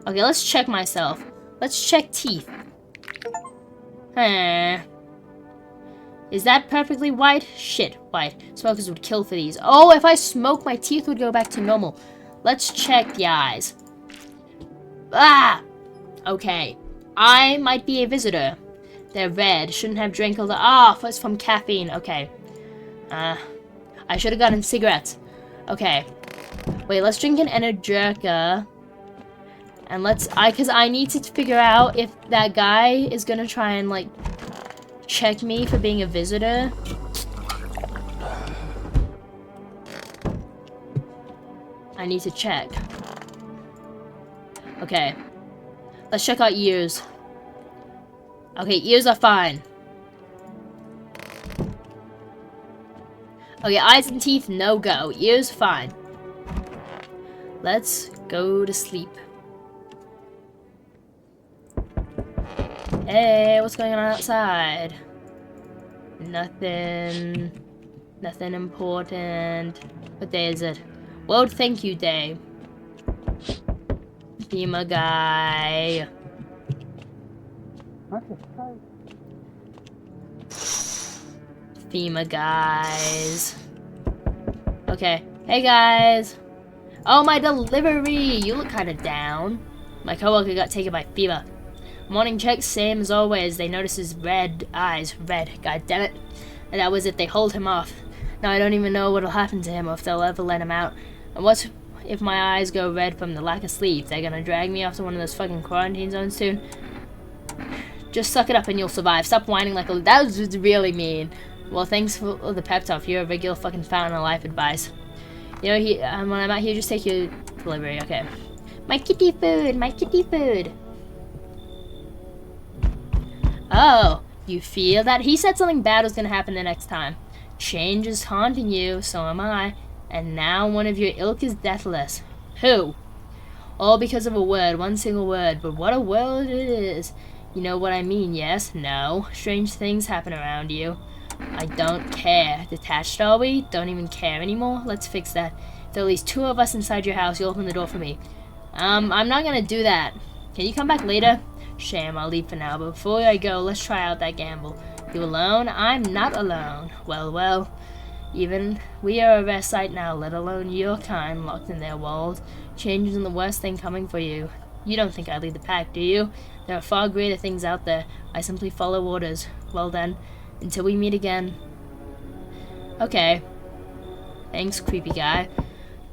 let's check myself. Let's check teeth. Is that perfectly white? Shit, white. Smokers would kill for these. Oh, if I smoke, my teeth would go back to normal. Let's check the eyes. Ah! Okay. I might be a visitor. They're red. Shouldn't have drank all the... Ah, it's from caffeine. Okay. I should have gotten cigarettes. Okay. Wait, let's drink an Energica. And let's... Because I need to figure out if that guy is gonna try and, like, check me for being a visitor. I need to check. Okay. Let's check our ears. Okay, ears are fine. Okay, eyes and teeth, no go. Ears, fine. Let's go to sleep. Hey, what's going on outside? Nothing. Nothing important. What day is it? World Thank You Day. FEMA guy. FEMA guys. Okay. Hey guys. Oh, my delivery. You look kind of down. My coworker got taken by fever. Morning check, same as always. They notice his red eyes. Red. God damn it. And that was it. They hold him off. Now I don't even know what'll happen to him or if they'll ever let him out. And what if my eyes go red from the lack of sleep? They're gonna drag me off to one of those fucking quarantine zones soon. Just suck it up and you'll survive. Stop whining like a... That was really mean. Well, thanks for the pep talk. You're a regular fucking fountain of life advice. You know, when I'm out here, just take your delivery. Okay. My kitty food! My kitty food! Oh, you feel that? He said something bad was gonna happen the next time. Change is haunting you, so am I. And now one of your ilk is deathless. Who? All because of a word, one single word. But what a world it is. You know what I mean, yes? No. Strange things happen around you. I don't care. Detached, are we? Don't even care anymore? Let's fix that. If there are at least 2 of us inside your house, you'll open the door for me. I'm not gonna do that. Can you come back later? Shame, I'll leave for now. But before I go, let's try out that gamble. You alone? I'm not alone. Well, well. Even we are a rare sight now, let alone your kind locked in their walls. Change isn't the worst thing coming for you. You don't think I lead the pack, do you? There are far greater things out there. I simply follow orders. Well then, until we meet again. Okay. Thanks, creepy guy.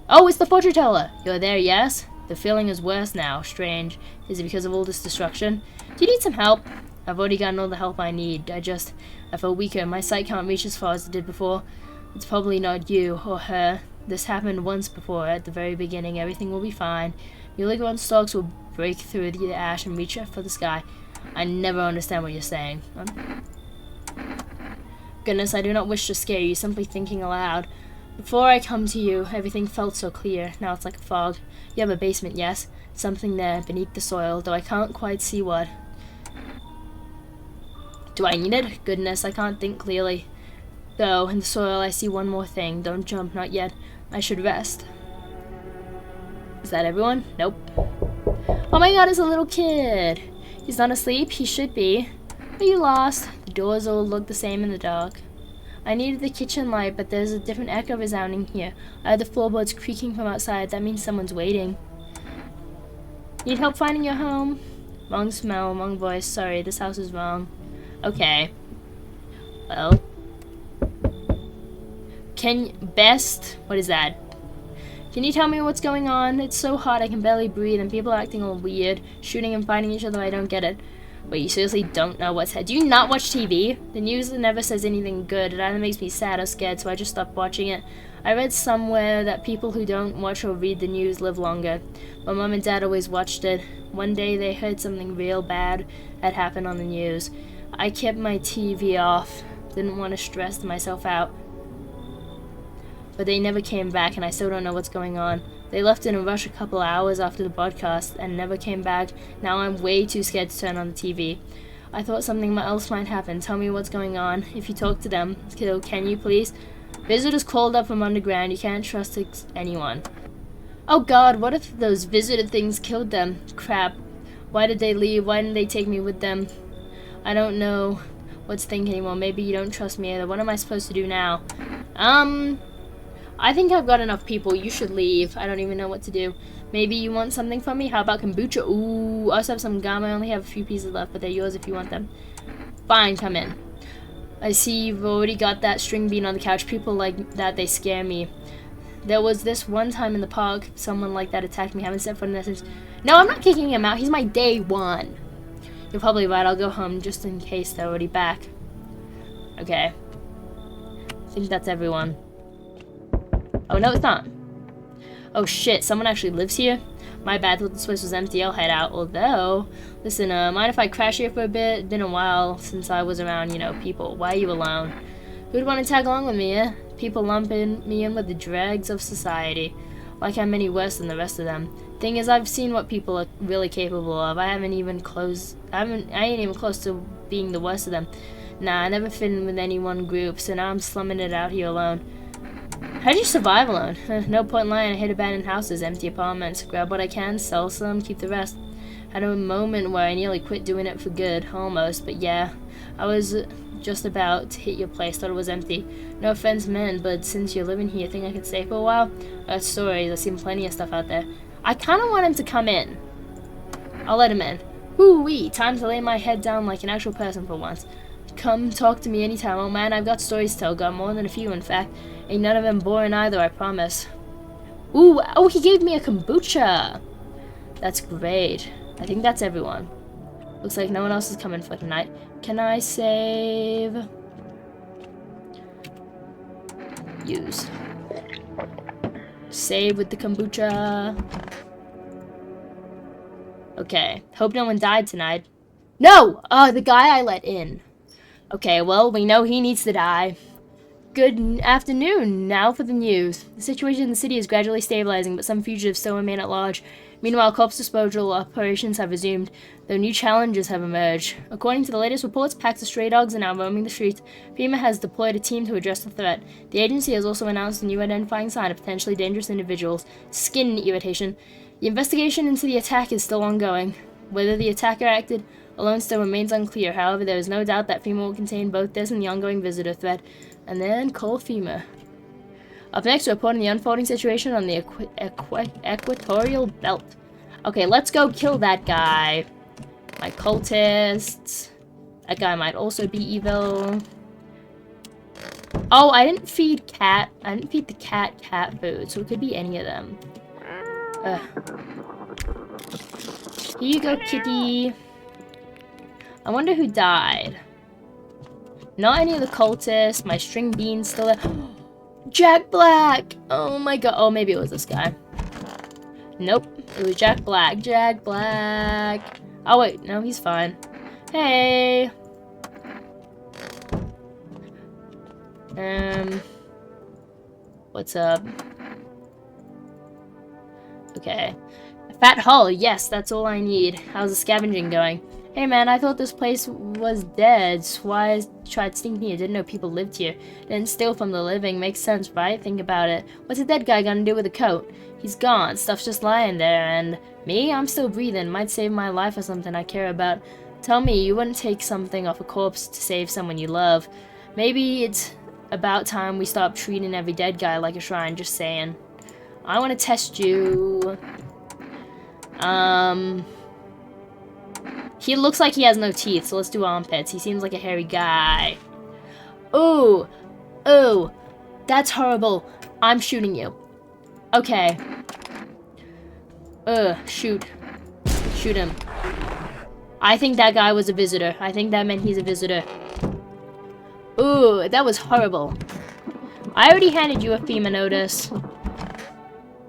Oh, it's the fortune teller! You're there, yes? The feeling is worse now. Strange. Is it because of all this destruction? Do you need some help? I've already gotten all the help I need. I feel weaker. My sight can't reach as far as it did before. It's probably not you or her. This happened once before. At the very beginning, everything will be fine. Your Ligron stalks will break through the ash and reach up for the sky. I never understand what you're saying. Goodness, I do not wish to scare you. Simply thinking aloud. Before I come to you, everything felt so clear. Now it's like a fog. You have a basement, yes? Something there, beneath the soil, though I can't quite see what. Do I need it? Goodness, I can't think clearly. Though, in the soil I see one more thing. Don't jump, not yet. I should rest. Is that everyone? Nope. Oh my god, it's a little kid! He's not asleep? He should be. Are you lost? The doors all look the same in the dark. I needed the kitchen light, but there's a different echo resounding here. I heard the floorboards creaking from outside. That means someone's waiting. Need help finding your home? Wrong smell, wrong voice. Sorry, this house is wrong. Okay. Well. What is that? Can you tell me what's going on? It's so hot I can barely breathe and people are acting all weird, shooting and fighting each other. I don't get it. Wait, you seriously don't know what's happening? Do you not watch TV? The news never says anything good. It either makes me sad or scared, so I just stopped watching it. I read somewhere that people who don't watch or read the news live longer. My mom and dad always watched it. One day they heard something real bad had happened on the news. I kept my TV off. Didn't want to stress myself out. But they never came back and I still don't know what's going on. They left in a rush a couple hours after the broadcast and never came back. Now I'm way too scared to turn on the TV. I thought something else might happen. Tell me what's going on. If you talk to them, can you please? Visitors called up from underground. You can't trust anyone. Oh god, what if those visitor things killed them? Crap. Why did they leave? Why didn't they take me with them? I don't know what to think anymore. Maybe you don't trust me either. What am I supposed to do now? I think I've got enough people. You should leave. I don't even know what to do. Maybe you want something from me? How about kombucha? Ooh, I also have some gum. I only have a few pieces left, but they're yours if you want them. Fine, come in. I see you've already got that string bean on the couch. People like that, they scare me. There was this one time in the park, someone like that attacked me. Haven't set foot in there since. No, I'm not kicking him out. He's my day one. You're probably right. I'll go home just in case they're already back. Okay. I think that's everyone. Oh, no, it's not. Oh, shit. Someone actually lives here? My bad. Thought this place was empty. I'll head out. Although, listen, mind if I crash here for a bit? It's been a while since I was around, you know, people. Why are you alone? Who'd want to tag along with me, eh? People lumping me in with the dregs of society. Like I'm any worse than the rest of them. Thing is, I've seen what people are really capable of. I ain't even close to being the worst of them. Nah, I never fit in with any one group, so now I'm slumming it out here alone. How'd you survive alone? No point lying. I hate abandoned houses, empty apartments. Grab what I can, sell some, keep the rest. Had a moment where I nearly quit doing it for good, almost, but yeah. I was just about to hit your place, thought it was empty. No offense meant, but since you're living here, think I could stay for a while? I got stories, I've seen plenty of stuff out there. I kinda want him to come in. I'll let him in. Woo-wee, time to lay my head down like an actual person for once. Come talk to me anytime. Oh man, I've got stories to tell. Got more than a few, in fact. Ain't none of them boring either, I promise. Ooh, oh, he gave me a kombucha. That's great. I think that's everyone. Looks like no one else is coming for tonight. Can I save? Use. Save with the kombucha. Okay. Hope no one died tonight. No! The guy I let in. Okay, well, we know he needs to die. Good afternoon. Now for the news. The situation in the city is gradually stabilizing, but some fugitives still remain at large. Meanwhile, corpse disposal operations have resumed, though new challenges have emerged. According to the latest reports, packs of stray dogs are now roaming the streets. FEMA has deployed a team to address the threat. The agency has also announced a new identifying sign of potentially dangerous individuals: skin irritation. The investigation into the attack is still ongoing. Whether the attacker acted alone still remains unclear. However, there is no doubt that FEMA will contain both this and the ongoing visitor threat. And then call FEMA. Up next, reporting the unfolding situation on the equatorial belt. Okay, let's go kill that guy. My cultists. That guy might also be evil. Oh, I didn't feed cat. I didn't feed the cat food, so it could be any of them. Here you go, kitty. I wonder who died. Not any of the cultists. My string bean's still there. Jack Black! Oh my god. Oh, maybe it was this guy. Nope. It was Jack Black. Jack Black. Oh, wait. No, he's fine. Hey. What's up? Okay. A fat hull. Yes, that's all I need. How's the scavenging going? Hey man, I thought this place was dead, so I tried sneaking here. Didn't know people lived here. Didn't steal from the living. Makes sense, right? Think about it. What's a dead guy gonna do with a coat? He's gone. Stuff's just lying there, and me? I'm still breathing. Might save my life or something I care about. Tell me, you wouldn't take something off a corpse to save someone you love. Maybe it's about time we stop treating every dead guy like a shrine, just saying. I want to test you. He looks like he has no teeth, so let's do armpits. He seems like a hairy guy. Ooh. Ooh. That's horrible. I'm shooting you. Okay. Shoot. Shoot him. I think that guy was a visitor. I think that meant he's a visitor. Ooh, that was horrible. I already handed you a FEMA notice.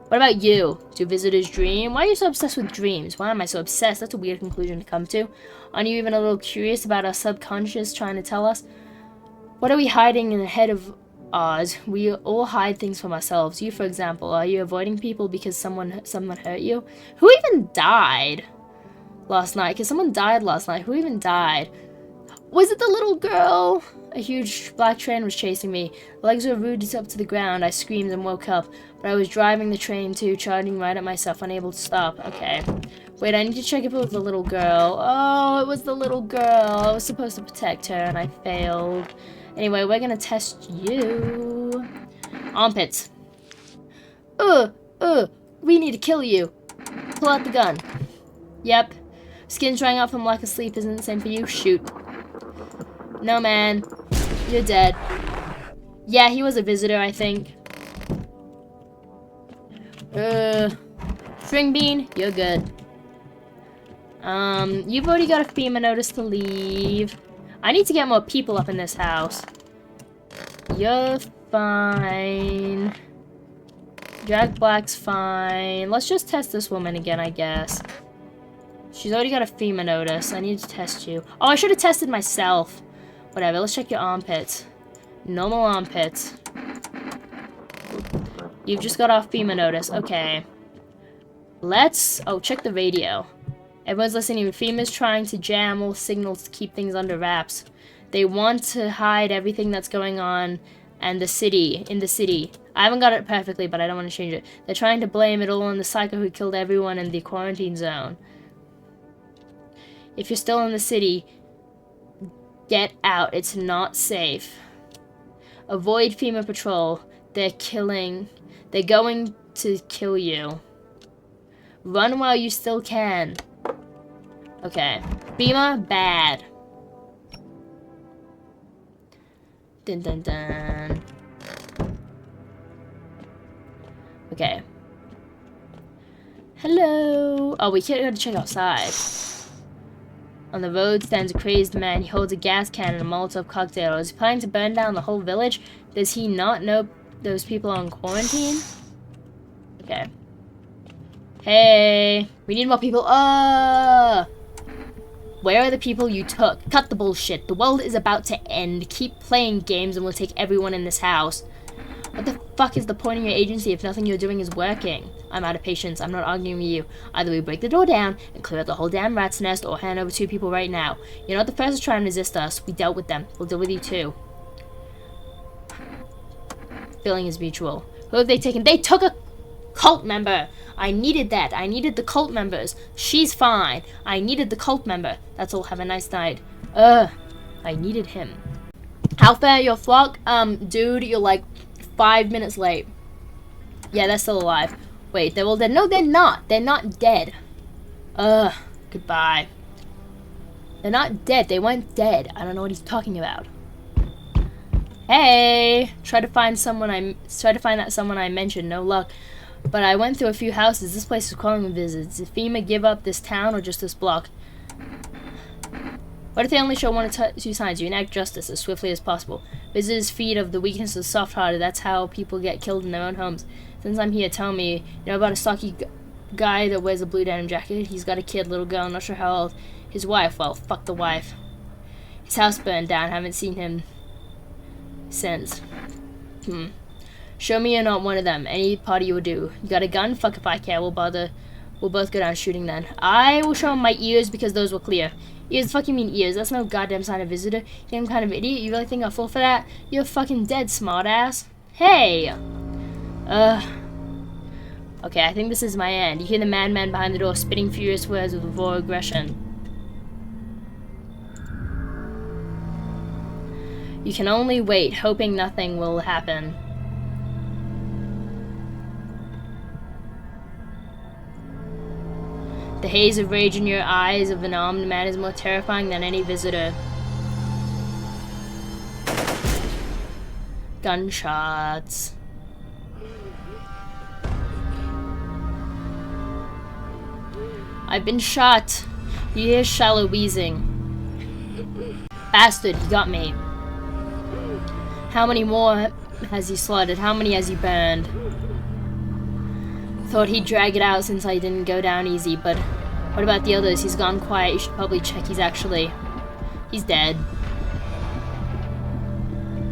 What about you? Do visitors dream? Why are you so obsessed with dreams? Why am I so obsessed? That's a weird conclusion to come to. Aren't you even a little curious about our subconscious trying to tell us? What are we hiding in the head of ours? We all hide things from ourselves. You, for example, are you avoiding people because someone hurt you? Who even died last night? Because someone died last night. Who even died? Was it the little girl? A huge black train was chasing me. The legs were rooted up to the ground. I screamed and woke up. But I was driving the train too, charging right at myself, unable to stop. Okay. Wait, I need to check if it was the little girl. Oh, it was the little girl. I was supposed to protect her, and I failed. Anyway, we're gonna test you. Armpits. We need to kill you. Pull out the gun. Yep. Skin's drying out from lack of sleep. Isn't the same for you? Shoot. No, man. You're dead. Yeah, he was a visitor, I think. String bean, you're good. You've already got a FEMA notice to leave. I need to get more people up in this house. You're fine. Jack Black's fine. Let's just test this woman again, I guess. She's already got a FEMA notice. I need to test you. Oh, I should have tested myself. Whatever, let's check your armpits. Normal armpits. You've just got off FEMA notice. Okay. Let's... Oh, check the radio. Everyone's listening. FEMA's trying to jam all signals to keep things under wraps. They want to hide everything that's going on in the city. I haven't got it perfectly, but I don't want to change it. They're trying to blame it all on the psycho who killed everyone in the quarantine zone. If you're still in the city, get out. It's not safe. Avoid FEMA patrol. They're going to kill you. Run while you still can. Okay. FEMA, bad. Dun dun dun. Okay. Hello. Oh, we gotta check outside. On the road stands a crazed man. He holds a gas can and a Molotov cocktail. Is he planning to burn down the whole village? Does he not know those people are in quarantine? Okay. Hey, we need more people. Where are the people you took? Cut the bullshit. The world is about to end. Keep playing games and we'll take everyone in this house. What the fuck is the point of your agency if nothing you're doing is working? I'm out of patience. I'm not arguing with you. Either we break the door down and clear out the whole damn rat's nest or hand over 2 people right now. You're not the first to try and resist us. We dealt with them. We'll deal with you too. Feeling is mutual. Who have they taken? They took a cult member. I needed that. I needed the cult members. She's fine. I needed the cult member. That's all. Have a nice night. I needed him. How far your flock? Dude, you're like 5 minutes late. Yeah, they're still alive. Wait, they're all dead. No, they're not. They're not dead. Goodbye. They're not dead. They weren't dead. I don't know what he's talking about. Hey! Try to find that someone I mentioned. No luck. But I went through a few houses. This place is calling visits. Did FEMA give up this town or just this block? What if they only show one or two signs? You enact justice as swiftly as possible. Visitors feed of the weakness of the soft-hearted. That's how people get killed in their own homes. Since I'm here, tell me, you know about a stocky guy that wears a blue denim jacket? He's got a kid, little girl, not sure how old. His wife, well, fuck the wife. His house burned down. Haven't seen him since. Show me you're not one of them. Any party you will do. You got a gun? Fuck if I care. We'll both go down shooting then. I will show him my ears because those were clear. Ears fucking mean ears. That's no goddamn sign of visitor. You some kind of idiot? You really think I'll fall for that? You're fucking dead, smartass. Hey! Okay, I think this is my end. You hear the madman behind the door spitting furious words with raw aggression. You can only wait, hoping nothing will happen. The haze of rage in your eyes of an armed man is more terrifying than any visitor. Gunshots. I've been shot. You hear shallow wheezing. Bastard, he got me. How many more has he slaughtered? How many has he burned? Thought he'd drag it out since I didn't go down easy, but what about the others? He's gone quiet. You should probably check. He's dead.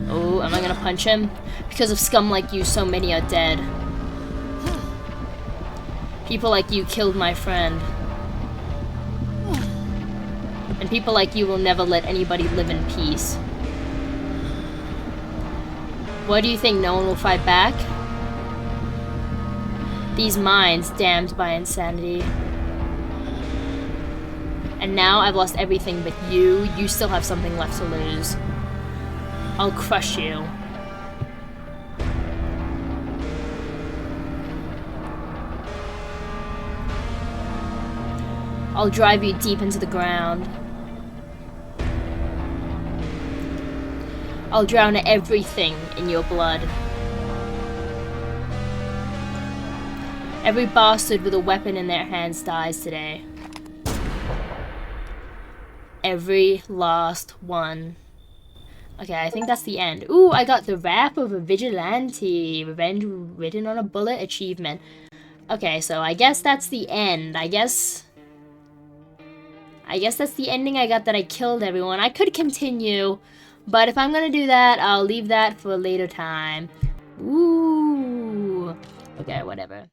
Oh, am I gonna punch him? Because of scum like you, so many are dead. People like you killed my friend. And people like you will never let anybody live in peace. What do you think? No one will fight back? These minds damned by insanity. And now I've lost everything but you. You still have something left to lose. I'll crush you. I'll drive you deep into the ground. I'll drown everything in your blood. Every bastard with a weapon in their hands dies today. Every last one. Okay, I think that's the end. Ooh, I got the rap of a vigilante. Revenge written on a bullet achievement. Okay, so I guess that's the end. I guess that's the ending I got, that I killed everyone. I could continue, but if I'm gonna do that, I'll leave that for a later time. Ooh. Okay, whatever.